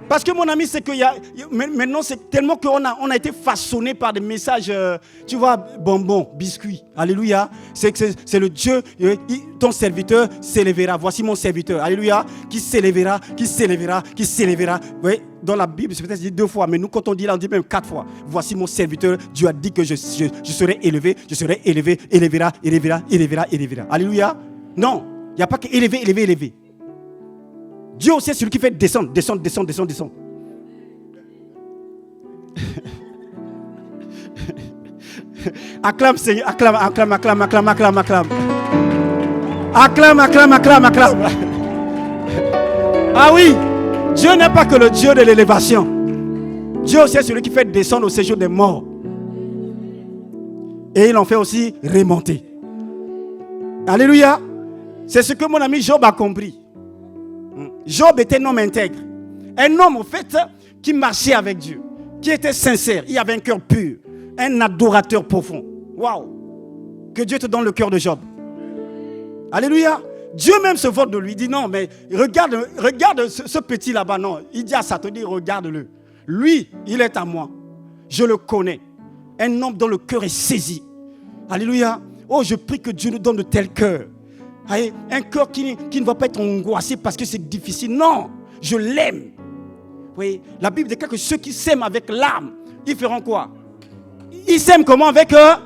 Parce que mon ami, c'est que maintenant, c'est tellement qu'on a été façonné par des messages, tu vois, bonbons, biscuits. Alléluia. C'est le Dieu, ton serviteur s'élèvera. Voici mon serviteur. Alléluia. Qui s'élèvera, qui s'élèvera, qui s'élèvera. Oui, dans la Bible, c'est peut-être dit 2 fois, mais nous, quand on dit là, on dit même 4 fois. Voici mon serviteur. Dieu a dit que je serai élevé, je serai élevé, élèvera, élèvera, élèvera, élèvera. Alléluia. Non, il n'y a pas que élever, élever, élever. Dieu aussi est celui qui fait descendre, descendre, descendre, descendre, descendre. Acclame Seigneur, acclame, acclame, acclame, acclame, acclame, acclame. Acclame, acclame, acclame, acclame. Ah oui, Dieu n'est pas que le Dieu de l'élévation. Dieu aussi est celui qui fait descendre au séjour des morts. Et il en fait aussi remonter. Alléluia. C'est ce que mon ami Job a compris. Job était un homme intègre. Un homme, en fait, qui marchait avec Dieu, qui était sincère. Il avait un cœur pur, un adorateur profond. Waouh! Que Dieu te donne le cœur de Job. Alléluia! Dieu même se vante de lui. Il dit non, mais regarde ce petit là-bas. Non, il dit à Satan, regarde-le. Lui, il est à moi. Je le connais. Un homme dont le cœur est saisi. Alléluia! Oh, je prie que Dieu nous donne de tels cœurs. Un cœur qui ne va pas être angoissé parce que c'est difficile. Non, je l'aime. Oui, la Bible déclare que ceux qui s'aiment avec l'âme, ils feront quoi? Ils s'aiment comment avec eux?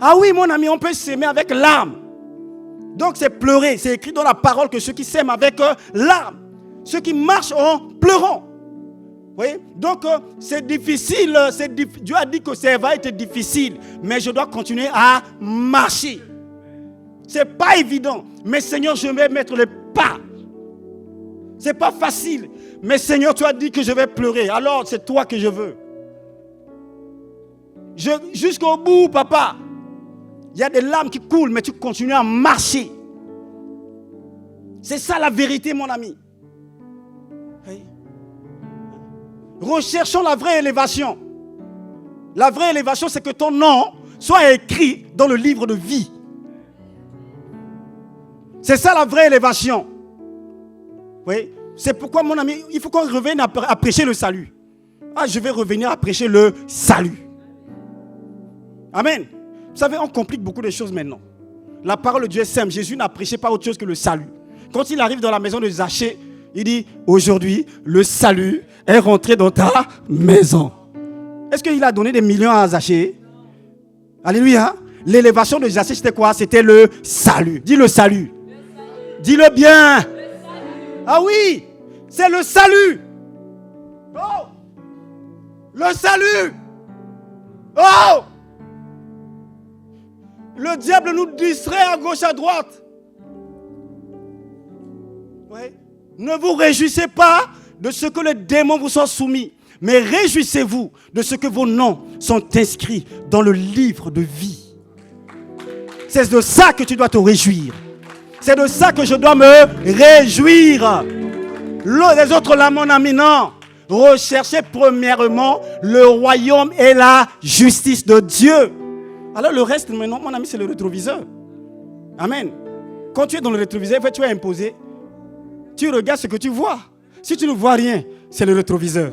Ah oui, mon ami, on peut s'aimer avec l'âme. Donc c'est pleurer. C'est écrit dans la parole que ceux qui s'aiment avec l'âme, ceux qui marchent en pleurant. Oui? Donc c'est difficile. Dieu a dit que ça va être difficile, mais je dois continuer à marcher. C'est pas évident, mais Seigneur, je vais mettre le pas. C'est pas facile, mais Seigneur, tu as dit que je vais pleurer. Alors c'est toi que je veux. Jusqu'au bout, papa. Il y a des larmes qui coulent, mais tu continues à marcher. C'est ça la vérité, mon ami. Oui. Recherchons la vraie élévation. La vraie élévation, c'est que ton nom soit écrit dans le livre de vie. C'est ça la vraie élévation. Oui. C'est pourquoi, mon ami, il faut qu'on revienne à prêcher le salut. Ah, je vais revenir à prêcher le salut. Amen. Vous savez, on complique beaucoup de choses maintenant. La parole de Dieu est simple. Jésus n'a prêché pas autre chose que le salut. Quand il arrive dans la maison de Zachée, il dit, aujourd'hui, le salut est rentré dans ta maison. Est-ce qu'il a donné des millions à Zachée? Alléluia. L'élévation de Zachée, c'était quoi? C'était le salut. Dis le salut. Dis-le bien. Ah oui, c'est le salut. Oh, le salut. Oh, le diable nous distrait à gauche, à droite. Ouais. Ne vous réjouissez pas de ce que les démons vous sont soumis, mais réjouissez-vous de ce que vos noms sont inscrits dans le livre de vie. C'est de ça que tu dois te réjouir. C'est de ça que je dois me réjouir. Les autres là, mon ami, non. Recherchez premièrement le royaume et la justice de Dieu. Alors le reste, maintenant, mon ami, c'est le rétroviseur. Amen. Quand tu es dans le rétroviseur, tu es imposé. Tu regardes ce que tu vois. Si tu ne vois rien, c'est le rétroviseur.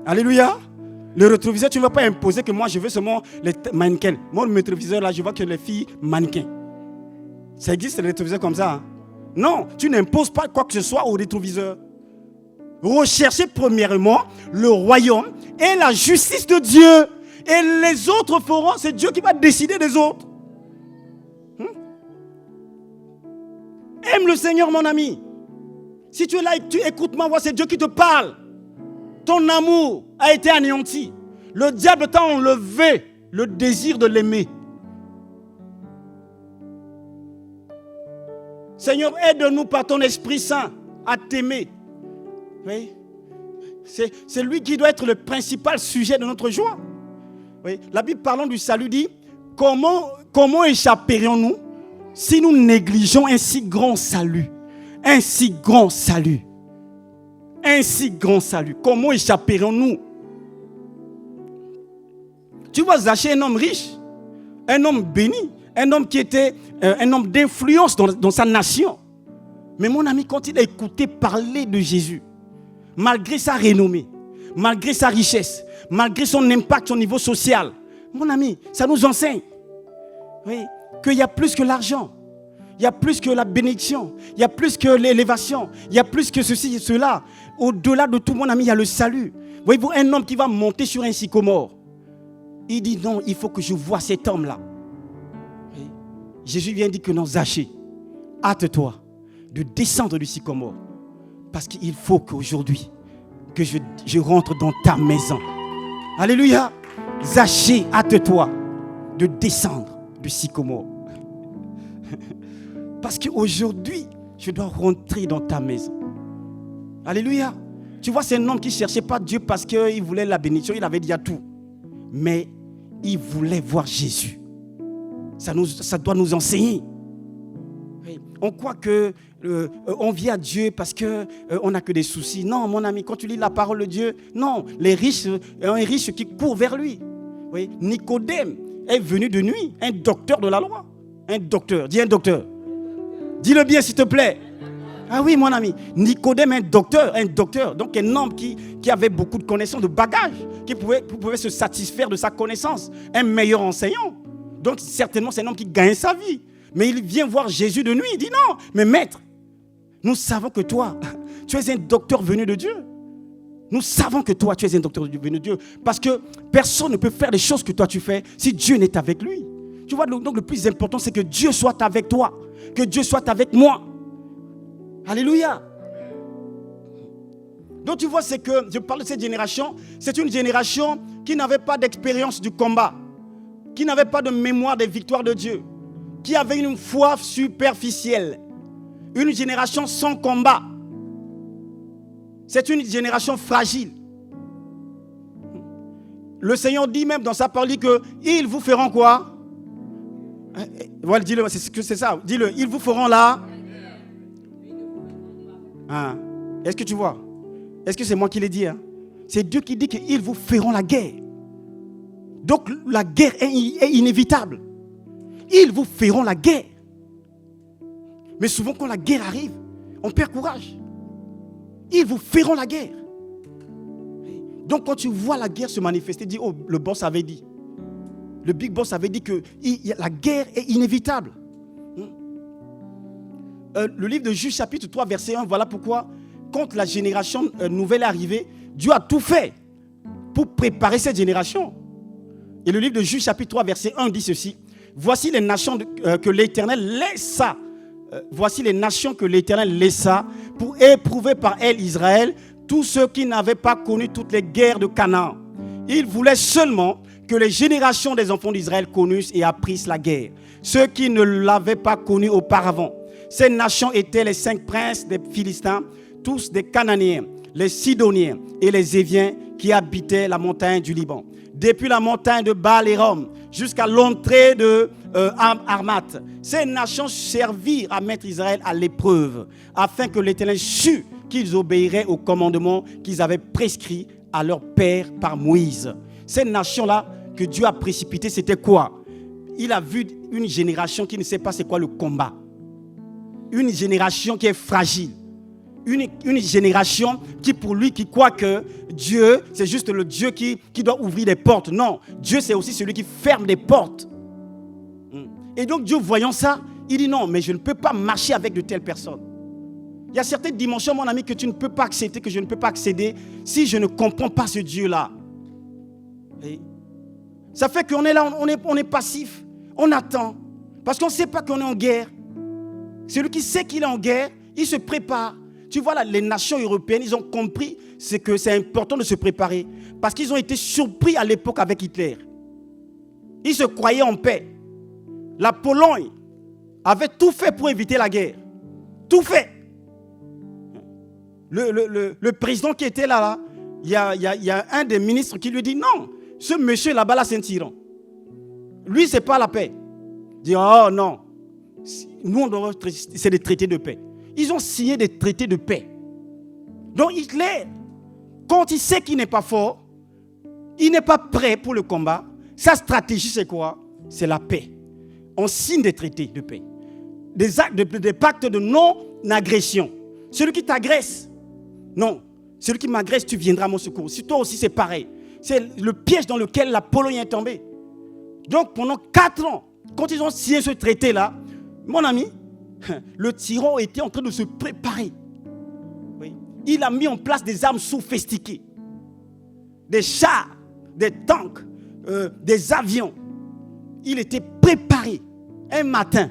Alléluia. Le rétroviseur, tu ne vas pas imposer que moi, je veux seulement les mannequins. Moi, le rétroviseur, là, je vois que les filles mannequins. Ça existe, le rétroviseur comme ça. Hein? Non, tu n'imposes pas quoi que ce soit au rétroviseur. Recherchez premièrement le royaume et la justice de Dieu. Et les autres feront, c'est Dieu qui va décider des autres. Aime le Seigneur, mon ami. Si tu es là et que tu écoutes ma voix, c'est Dieu qui te parle. Ton amour a été anéanti. Le diable t'a enlevé le désir de l'aimer. Seigneur, aide-nous par ton Esprit Saint à t'aimer. Oui. C'est lui qui doit être le principal sujet de notre joie. Oui. La Bible parlant du salut dit, comment échapperions-nous si nous négligeons un si grand salut? Un si grand salut. Un si grand salut. Comment échapperions-nous? Tu vois Zachée, un homme riche, un homme béni, un homme qui était un homme d'influence dans sa nation. Mais mon ami, quand il a écouté parler de Jésus, malgré sa renommée, malgré sa richesse, malgré son impact au niveau social, mon ami, ça nous enseigne, oui, qu'il y a plus que l'argent, il y a plus que la bénédiction, il y a plus que l'élévation, il y a plus que ceci et cela. Au-delà de tout, mon ami, il y a le salut. Voyez-vous, un homme qui va monter sur un sycomore, il dit non, il faut que je voie cet homme-là. Oui. Jésus vient dire que non, Zachée, hâte-toi de descendre du sycomore. Parce qu'il faut qu'aujourd'hui, que je rentre dans ta maison. Alléluia. Zachée, hâte-toi de descendre du sycomore. Parce qu'aujourd'hui, je dois rentrer dans ta maison. Alléluia. Tu vois, c'est un homme qui ne cherchait pas Dieu parce qu'il voulait la bénédiction, il avait déjà tout. Mais il voulait voir Jésus. Ça doit nous enseigner. Oui. On croit que on vit à Dieu parce qu'on n'a que des soucis. Non, mon ami, quand tu lis la parole de Dieu, non, les riches, un riche qui court vers lui. Oui. Nicodème est venu de nuit, un docteur de la loi. Un docteur, dis un docteur. Dis-le bien s'il te plaît. Ah oui, mon ami, Nicodème est un docteur, donc un homme qui avait beaucoup de connaissances, de bagages, qui pouvait se satisfaire de sa connaissance, un meilleur enseignant. Donc certainement c'est un homme qui gagne sa vie. Mais il vient voir Jésus de nuit, il dit non, mais maître, nous savons que toi, tu es un docteur venu de Dieu. Nous savons que toi, tu es un docteur venu de Dieu, parce que personne ne peut faire les choses que toi tu fais si Dieu n'est avec lui. Tu vois, donc le plus important c'est que Dieu soit avec toi, que Dieu soit avec moi. Alléluia. Donc tu vois, c'est que je parle de cette génération. C'est une génération qui n'avait pas d'expérience du combat, qui n'avait pas de mémoire des victoires de Dieu, qui avait une foi superficielle. Une génération sans combat. C'est une génération fragile. Le Seigneur dit même dans sa parole que ils vous feront quoi? Voilà, dis-le, c'est ça. Dis-le, ils vous feront là. Ah. Est-ce que tu vois? Est-ce que c'est moi qui l'ai dit? C'est Dieu qui dit qu'ils vous feront la guerre. Donc la guerre est inévitable. Ils vous feront la guerre. Mais souvent quand la guerre arrive, on perd courage. Ils vous feront la guerre. Donc quand tu vois la guerre se manifester, dis, oh, le boss avait dit. Le big boss avait dit que la guerre est inévitable. Le livre de Juge chapitre 3 verset 1, voilà pourquoi quand la génération nouvelle est arrivée, Dieu a tout fait pour préparer cette génération. Et le livre de Juge chapitre 3 verset 1 dit ceci: voici les nations que l'Éternel laissa. Voici les nations que l'Éternel laissa pour éprouver par elles Israël, tous ceux qui n'avaient pas connu toutes les guerres de Canaan. Il voulait seulement que les générations des enfants d'Israël connussent et apprissent la guerre, ceux qui ne l'avaient pas connue auparavant. Ces nations étaient les 5 princes des Philistins, tous des Cananéens, les Sidoniens et les Éviens qui habitaient la montagne du Liban. Depuis la montagne de Baal-Hérom jusqu'à l'entrée de Armat, ces nations servirent à mettre Israël à l'épreuve, afin que l'Éternel sût qu'ils obéiraient aux commandements qu'ils avaient prescrits à leur père par Moïse. Ces nations-là que Dieu a précipitées, c'était quoi? Il a vu une génération qui ne sait pas c'est quoi le combat. Une génération qui est fragile. Une génération qui pour lui, qui croit que Dieu, c'est juste le Dieu qui doit ouvrir des portes. Non, Dieu c'est aussi celui qui ferme des portes. Et donc Dieu voyant ça, il dit non, mais je ne peux pas marcher avec de telles personnes. Il y a certaines dimensions, mon ami, que tu ne peux pas accepter, que je ne peux pas accéder si je ne comprends pas ce Dieu-là. Et ça fait qu'on est là, on est passif, on attend, parce qu'on ne sait pas qu'on est en guerre. Celui qui sait qu'il est en guerre, il se prépare. Tu vois là, les nations européennes, ils ont compris que c'est important de se préparer, parce qu'ils ont été surpris à l'époque avec Hitler. Ils se croyaient en paix. La Pologne avait tout fait pour éviter la guerre. Tout fait. Le président qui était là, il y a un des ministres qui lui dit non, ce monsieur là-bas, là, c'est un tyran. Lui, c'est pas la paix. Il dit oh non, nous, c'est des traités de paix. Ils ont signé des traités de paix. Donc Hitler, quand il sait qu'il n'est pas fort, il n'est pas prêt pour le combat, sa stratégie c'est quoi? C'est la paix. On signe des traités de paix. Des pactes de non-agression. Celui qui t'agresse, non. Celui qui m'agresse, tu viendras à mon secours. Si toi aussi c'est pareil. C'est le piège dans lequel la Pologne est tombée. Donc pendant 4 ans, quand ils ont signé ce traité-là, mon ami, le tyran était en train de se préparer. Oui. Il a mis en place des armes sophistiquées. Des chars, des tanks, des avions. Il était préparé un matin,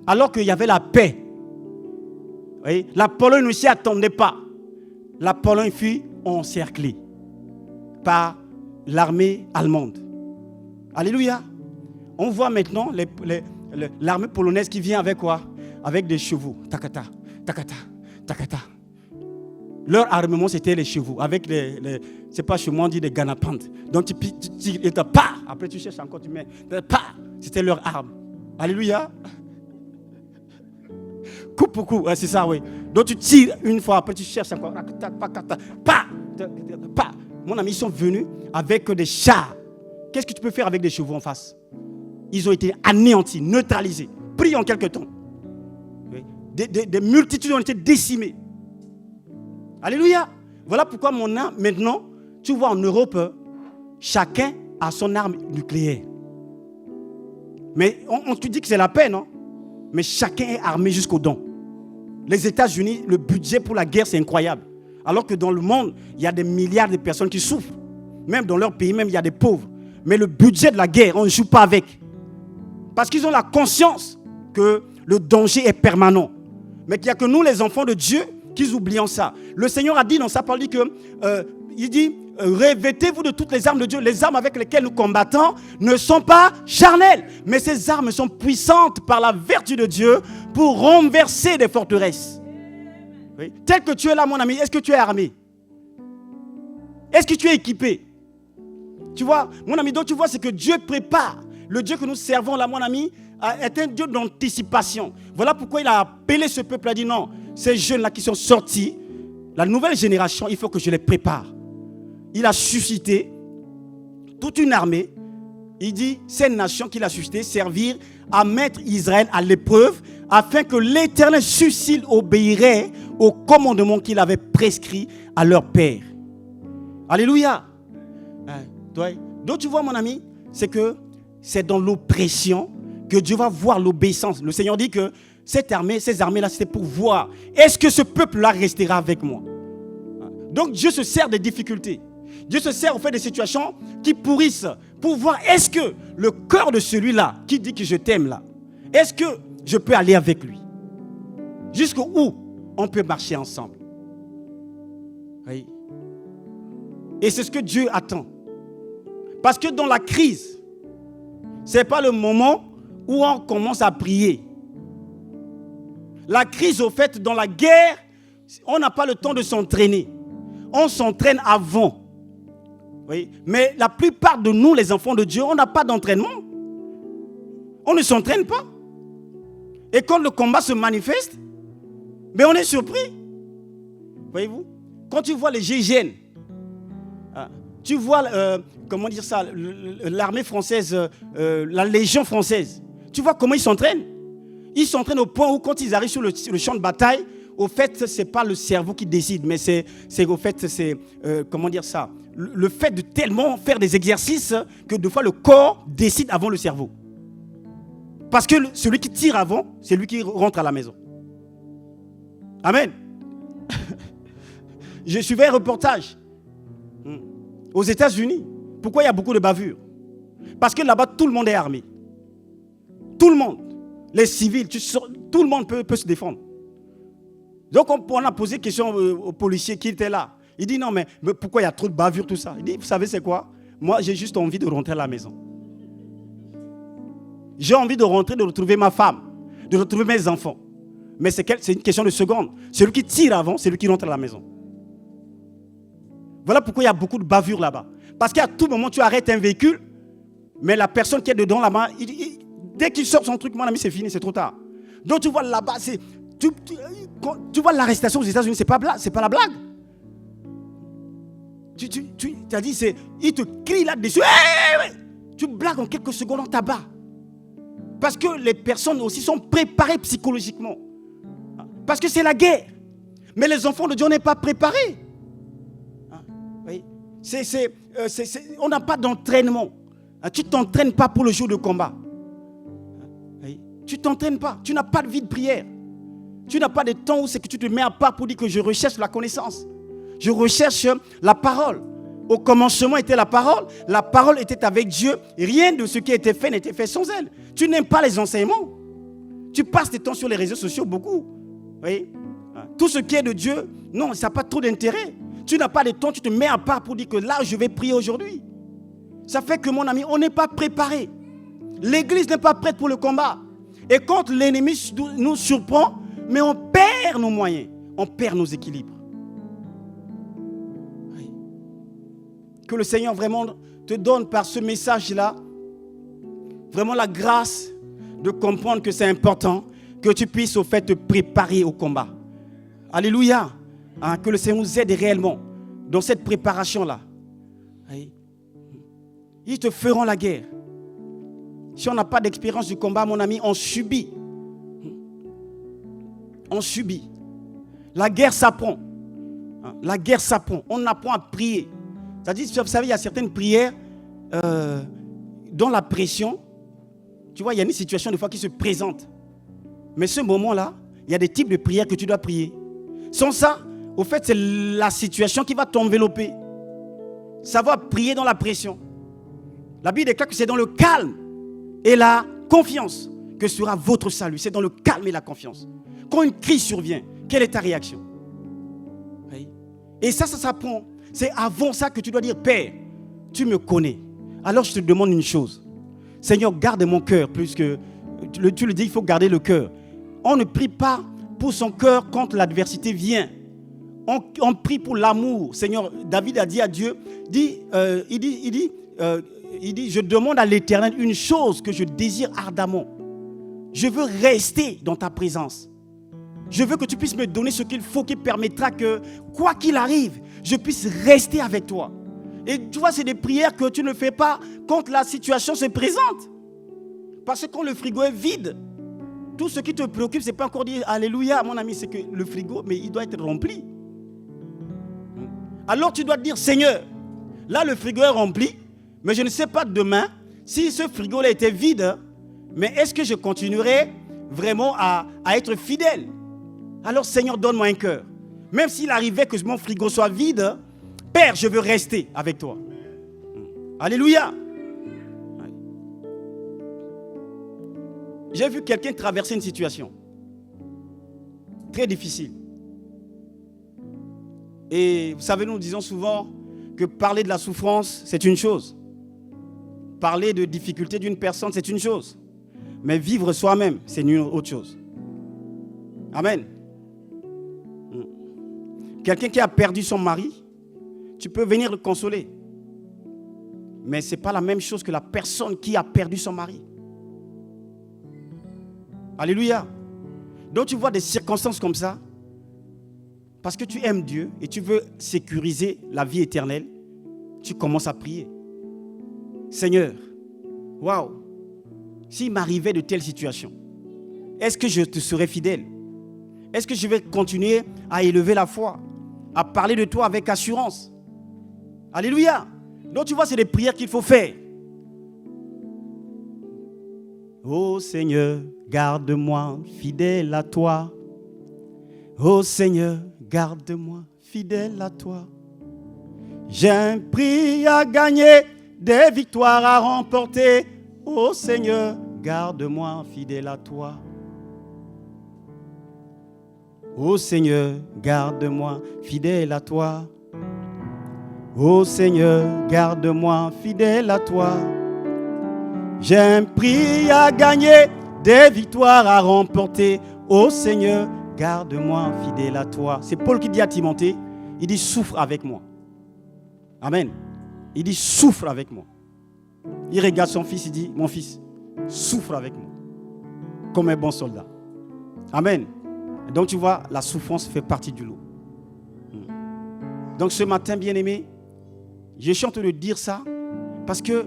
alors qu'il y avait la paix. Oui. La Pologne ne s'y attendait pas. La Pologne fut encerclée par l'armée allemande. Alléluia. On voit maintenant l'armée polonaise qui vient avec quoi? Avec des chevaux. Takata, takata, takata. Leur armement, c'était les chevaux. Avec c'est pas chez moi, on dit des ganapantes. Donc tu pas. Après tu cherches encore, tu mets pas. C'était leur arme. Alléluia. coup pour coup, ouais, c'est ça, oui. Donc tu tires une fois, après tu cherches encore. Pas. Mon ami, ils sont venus avec des chars. Qu'est-ce que tu peux faire avec des chevaux en face? Ils ont été anéantis, neutralisés, pris en quelque temps. Oui. Des multitudes ont été décimées. Alléluia. Voilà pourquoi mon âme, maintenant, tu vois en Europe, chacun a son arme nucléaire. Mais on te dit que c'est la peine, non? Mais chacun est armé jusqu'aux dents. Les États-Unis, le budget pour la guerre, c'est incroyable. Alors que dans le monde, il y a des milliards de personnes qui souffrent. Même dans leur pays, même il y a des pauvres. Mais le budget de la guerre, on ne joue pas avec. Parce qu'ils ont la conscience que le danger est permanent. Mais qu'il n'y a que nous, les enfants de Dieu, qui oublions ça. Le Seigneur a dit dans sa parole il dit, revêtez-vous de toutes les armes de Dieu. Les armes avec lesquelles nous combattons ne sont pas charnelles. Mais ces armes sont puissantes par la vertu de Dieu pour renverser des forteresses. Oui. Tel que tu es là, mon ami, est-ce que tu es armé? Est-ce que tu es équipé? Tu vois, mon ami, donc tu vois, c'est que Dieu prépare. Le Dieu que nous servons là, mon ami, est un Dieu d'anticipation. Voilà pourquoi il a appelé ce peuple, il a dit non, ces jeunes-là qui sont sortis, la nouvelle génération, il faut que je les prépare. Il a suscité toute une armée. Il dit, ces nations qu'il a suscitées servir à mettre Israël à l'épreuve afin que l'Éternel suscite obéirait au commandement qu'il avait prescrit à leur père. Alléluia. Donc tu vois, mon ami, c'est que c'est dans l'oppression que Dieu va voir l'obéissance. Le Seigneur dit que ces armées-là, c'était pour voir, est-ce que ce peuple-là restera avec moi? Donc Dieu se sert des difficultés. Dieu se sert au fait des situations qui pourrissent pour voir, est-ce que le cœur de celui-là qui dit que je t'aime là, est-ce que je peux aller avec lui? Jusqu'où on peut marcher ensemble? Oui. Et c'est ce que Dieu attend. Parce que dans la crise, ce n'est pas le moment où on commence à prier. La crise, au fait, dans la guerre, on n'a pas le temps de s'entraîner. On s'entraîne avant. Oui. Mais la plupart de nous, les enfants de Dieu, on n'a pas d'entraînement. On ne s'entraîne pas. Et quand le combat se manifeste, mais on est surpris. Voyez-vous? Quand tu vois les GIGN, tu vois, comment dire ça, l'armée française, la Légion française, tu vois comment ils s'entraînent. Ils s'entraînent au point où quand ils arrivent sur le champ de bataille, au fait, ce n'est pas le cerveau qui décide, mais c'est au fait, comment dire ça, le fait de tellement faire des exercices que des fois le corps décide avant le cerveau. Parce que celui qui tire avant, c'est lui qui rentre à la maison. Amen. Je suivais un reportage aux États-Unis. Pourquoi il y a beaucoup de bavures? Parce que là-bas, tout le monde est armé. Tout le monde. Les civils, tout le monde peut se défendre. Donc on a posé question au policier qui était là. Il dit non mais pourquoi il y a trop de bavures, tout ça? Il dit, vous savez c'est quoi? Moi j'ai juste envie de rentrer à la maison. J'ai envie de rentrer, de retrouver ma femme, de retrouver mes enfants. Mais c'est une question de seconde. Celui qui tire avant, c'est lui qui rentre à la maison. Voilà pourquoi il y a beaucoup de bavures là-bas. Parce qu'à tout moment, tu arrêtes un véhicule, mais la personne qui est dedans là-bas, dès qu'il sort son truc, mon ami, c'est fini, c'est trop tard. Donc tu vois là-bas, tu vois l'arrestation aux États-Unis, c'est pas la blague. Tu as dit, il te crie là-dessus. Hey! Tu blagues en quelques secondes, on t'abat. Parce que les personnes aussi sont préparées psychologiquement. Parce que c'est la guerre. Mais les enfants de Dieu, on n'est pas préparés. Oui. On n'a pas d'entraînement. Tu ne t'entraînes pas pour le jour de combat. Oui. Tu ne t'entraînes pas. Tu n'as pas de vie de prière. Tu n'as pas de temps où c'est que tu te mets à part pour dire que je recherche la connaissance. Je recherche la parole. Au commencement était la parole était avec Dieu. Rien de ce qui était fait n'était fait sans elle. Tu n'aimes pas les enseignements. Tu passes tes temps sur les réseaux sociaux beaucoup. Oui. Tout ce qui est de Dieu, non, ça n'a pas trop d'intérêt. Tu n'as pas de temps, tu te mets à part pour dire que là, je vais prier aujourd'hui. Ça fait que, mon ami, on n'est pas préparé. L'église n'est pas prête pour le combat. Et quand l'ennemi nous surprend, mais on perd nos moyens, on perd nos équilibres. Oui. Que le Seigneur vraiment te donne par ce message-là, vraiment la grâce de comprendre que c'est important que tu puisses au fait te préparer au combat. Alléluia. Hein, que le Seigneur nous aide réellement dans cette préparation-là. Oui. Ils te feront la guerre. Si on n'a pas d'expérience du combat, mon ami, on subit. On subit. La guerre s'apprend. La guerre s'apprend. On apprend à prier. C'est-à-dire, vous savez, il y a certaines prières dans la pression. Tu vois, il y a une situation des fois qui se présente. Mais ce moment-là, il y a des types de prières que tu dois prier. Sans ça, au fait, c'est la situation qui va t'envelopper. Savoir prier dans la pression. La Bible déclare que c'est dans le calme et la confiance que sera votre salut. C'est dans le calme et la confiance. Quand une crise survient, quelle est ta réaction? Oui. Et ça s'apprend. C'est avant ça que tu dois dire, Père, tu me connais. Alors je te demande une chose. Seigneur, garde mon cœur plus que... Tu le dis, il faut garder le cœur. On ne prie pas pour son cœur quand l'adversité vient. On prie pour l'amour. Seigneur, David a dit à Dieu, il dit, je demande à l'Éternel une chose que je désire ardemment. Je veux rester dans ta présence. Je veux que tu puisses me donner ce qu'il faut qui permettra que, quoi qu'il arrive, je puisse rester avec toi. Et tu vois, c'est des prières que tu ne fais pas quand la situation se présente. Parce que quand le frigo est vide, tout ce qui te préoccupe, ce n'est pas encore dire Alléluia, mon ami, c'est que le frigo, mais il doit être rempli. Alors tu dois te dire, Seigneur, là le frigo est rempli, mais je ne sais pas demain si ce frigo-là était vide, mais est-ce que je continuerai vraiment à être fidèle? Alors Seigneur, donne-moi un cœur. Même s'il arrivait que mon frigo soit vide, Père, je veux rester avec toi. Alléluia. J'ai vu quelqu'un traverser une situation très difficile. Et vous savez, nous disons souvent que parler de la souffrance, c'est une chose. Parler de difficulté d'une personne, c'est une chose. Mais vivre soi-même, c'est une autre chose. Amen. Quelqu'un qui a perdu son mari, tu peux venir le consoler. Mais ce n'est pas la même chose que la personne qui a perdu son mari. Alléluia. Donc tu vois des circonstances comme ça, parce que tu aimes Dieu et tu veux sécuriser la vie éternelle, tu commences à prier. Seigneur, waouh, s'il m'arrivait de telles situations, est-ce que je te serais fidèle? Est-ce que je vais continuer à élever la foi, à parler de toi avec assurance? Alléluia. Donc tu vois, c'est des prières qu'il faut faire. Ô Seigneur, garde-moi fidèle à toi. Ô Seigneur, garde-moi fidèle à toi. J'ai un prix à gagner, des victoires à remporter. Ô Seigneur, garde-moi fidèle à toi. Ô Seigneur, garde-moi fidèle à toi. Ô Seigneur, garde-moi fidèle à toi. J'ai un prix à gagner, des victoires à remporter. Ô Seigneur, garde-moi fidèle à toi. C'est Paul qui dit à Timothée, il dit souffre avec moi. Amen. Il dit souffre avec moi. Il regarde son fils, il dit mon fils, souffre avec moi. Comme un bon soldat. Amen. Donc tu vois, la souffrance fait partie du lot. Donc ce matin, bien-aimé, je suis en train de dire ça parce que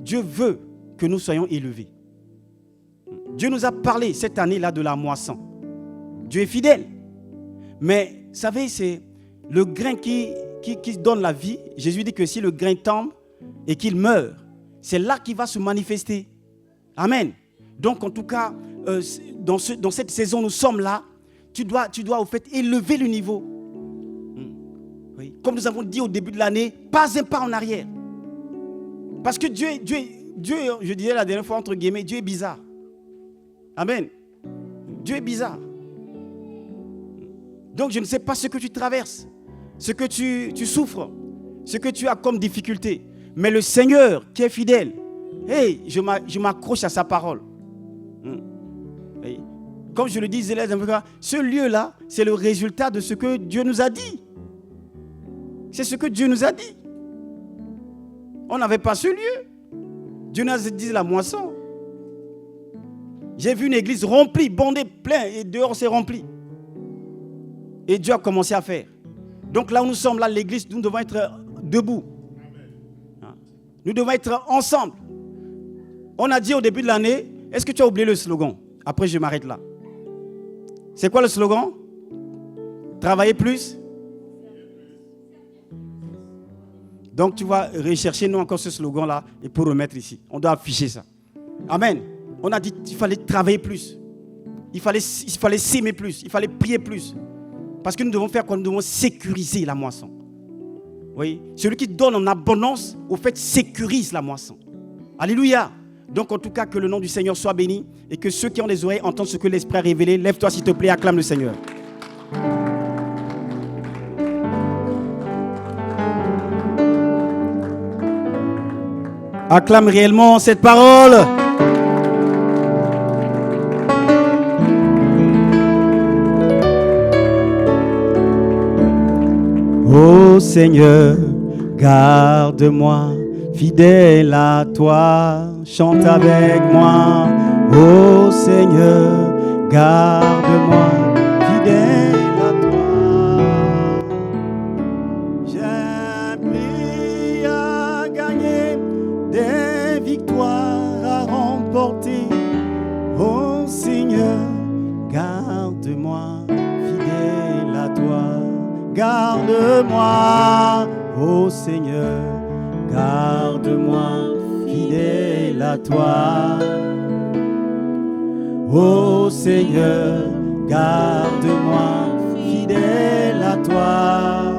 Dieu veut que nous soyons élevés. Dieu nous a parlé cette année-là de la moisson. Dieu est fidèle. Mais, vous savez, c'est le grain qui donne la vie. Jésus dit que si le grain tombe et qu'il meurt, c'est là qu'il va se manifester. Amen. Donc, en tout cas, dans cette saison, nous sommes là. Tu dois au fait élever le niveau. Oui. Comme nous avons dit au début de l'année, pas un pas en arrière. Parce que Dieu, je disais la dernière fois entre guillemets, Dieu est bizarre. Amen. Dieu est bizarre. Donc je ne sais pas ce que tu traverses, ce que tu souffres, ce que tu as comme difficulté. Mais le Seigneur qui est fidèle, hey, je m'accroche à sa parole. Hey. Comme je le disais là, ce lieu-là, c'est le résultat de ce que Dieu nous a dit. C'est ce que Dieu nous a dit. On n'avait pas ce lieu. Dieu nous a dit la moisson. J'ai vu une église remplie, bondée, plein, et dehors c'est rempli. Et Dieu a commencé à faire. Donc là où nous sommes, là, l'église, nous devons être debout. Nous devons être ensemble. On a dit au début de l'année, est-ce que tu as oublié le slogan? Après, je m'arrête là. C'est quoi le slogan? Travailler plus. Donc tu vas rechercher nous encore ce slogan-là et pour remettre ici. On doit afficher ça. Amen. On a dit qu'il fallait travailler plus. Il fallait s'aimer plus. Il fallait prier plus. Parce que nous devons faire quoi? Nous devons sécuriser la moisson. Oui. Celui qui donne en abondance, au fait, sécurise la moisson. Alléluia. Donc en tout cas, que le nom du Seigneur soit béni et que ceux qui ont les oreilles entendent ce que l'Esprit a révélé. Lève-toi s'il te plaît, acclame le Seigneur. Acclame réellement cette parole. Ô Seigneur, garde-moi, fidèle à toi, chante avec moi. Ô Seigneur, garde-moi, fidèle à toi. J'ai appris à gagner des victoires à remporter. Ô Seigneur, garde-moi, fidèle à toi. Garde-moi, ô Seigneur, garde-moi, fidèle à toi. Ô Seigneur, garde-moi, fidèle à toi.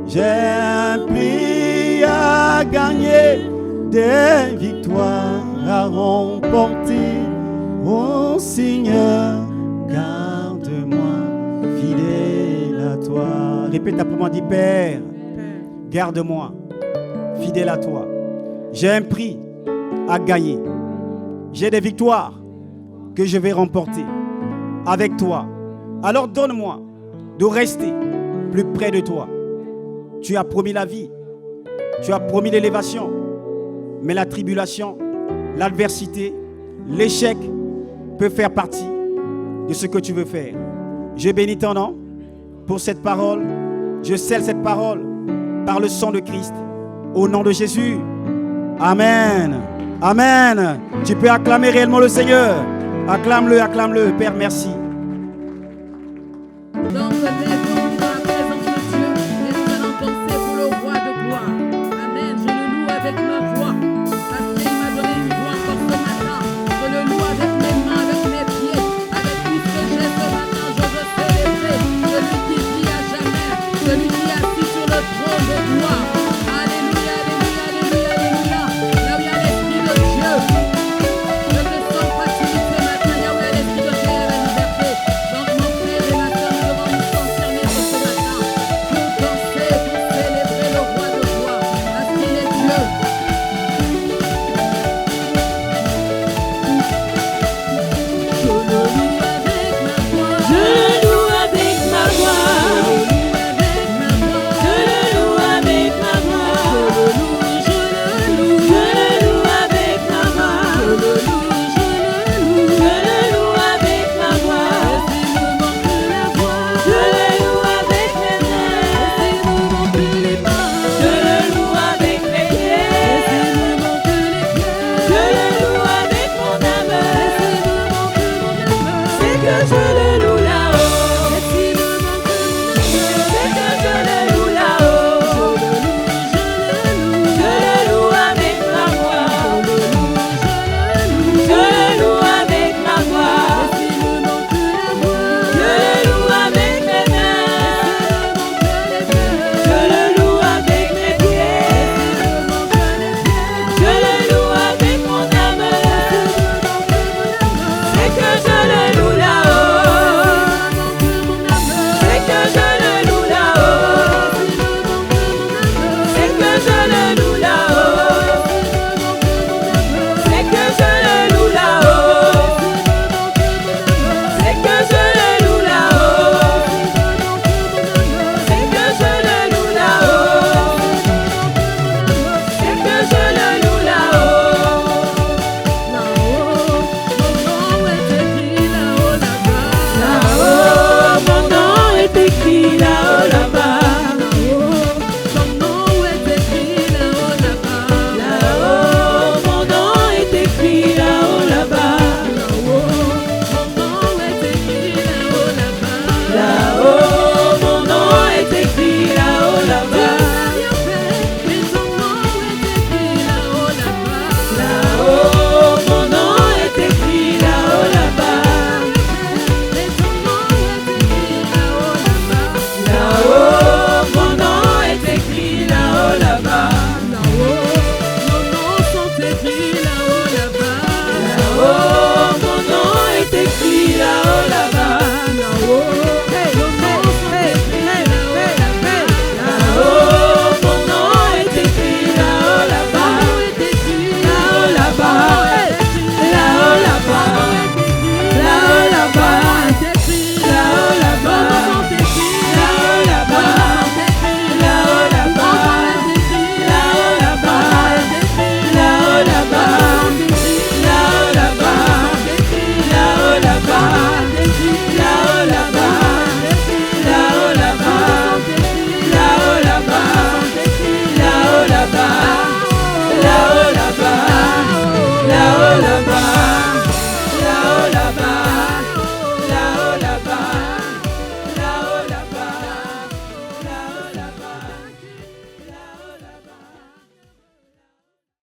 J'ai appris à gagner des victoires à remporter. Ô Seigneur, garde-moi, fidèle à toi. Répète après moi, dis Père, garde-moi, fidèle à toi. J'ai un prix à gagner. J'ai des victoires que je vais remporter avec toi. Alors donne-moi de rester plus près de toi. Tu as promis la vie, tu as promis l'élévation, mais la tribulation, l'adversité, l'échec peut faire partie de ce que tu veux faire. Je bénis ton nom pour cette parole. Je scelle cette parole par le sang de Christ. Au nom de Jésus. Amen. Amen. Tu peux acclamer réellement le Seigneur. Acclame-le, acclame-le. Père, merci.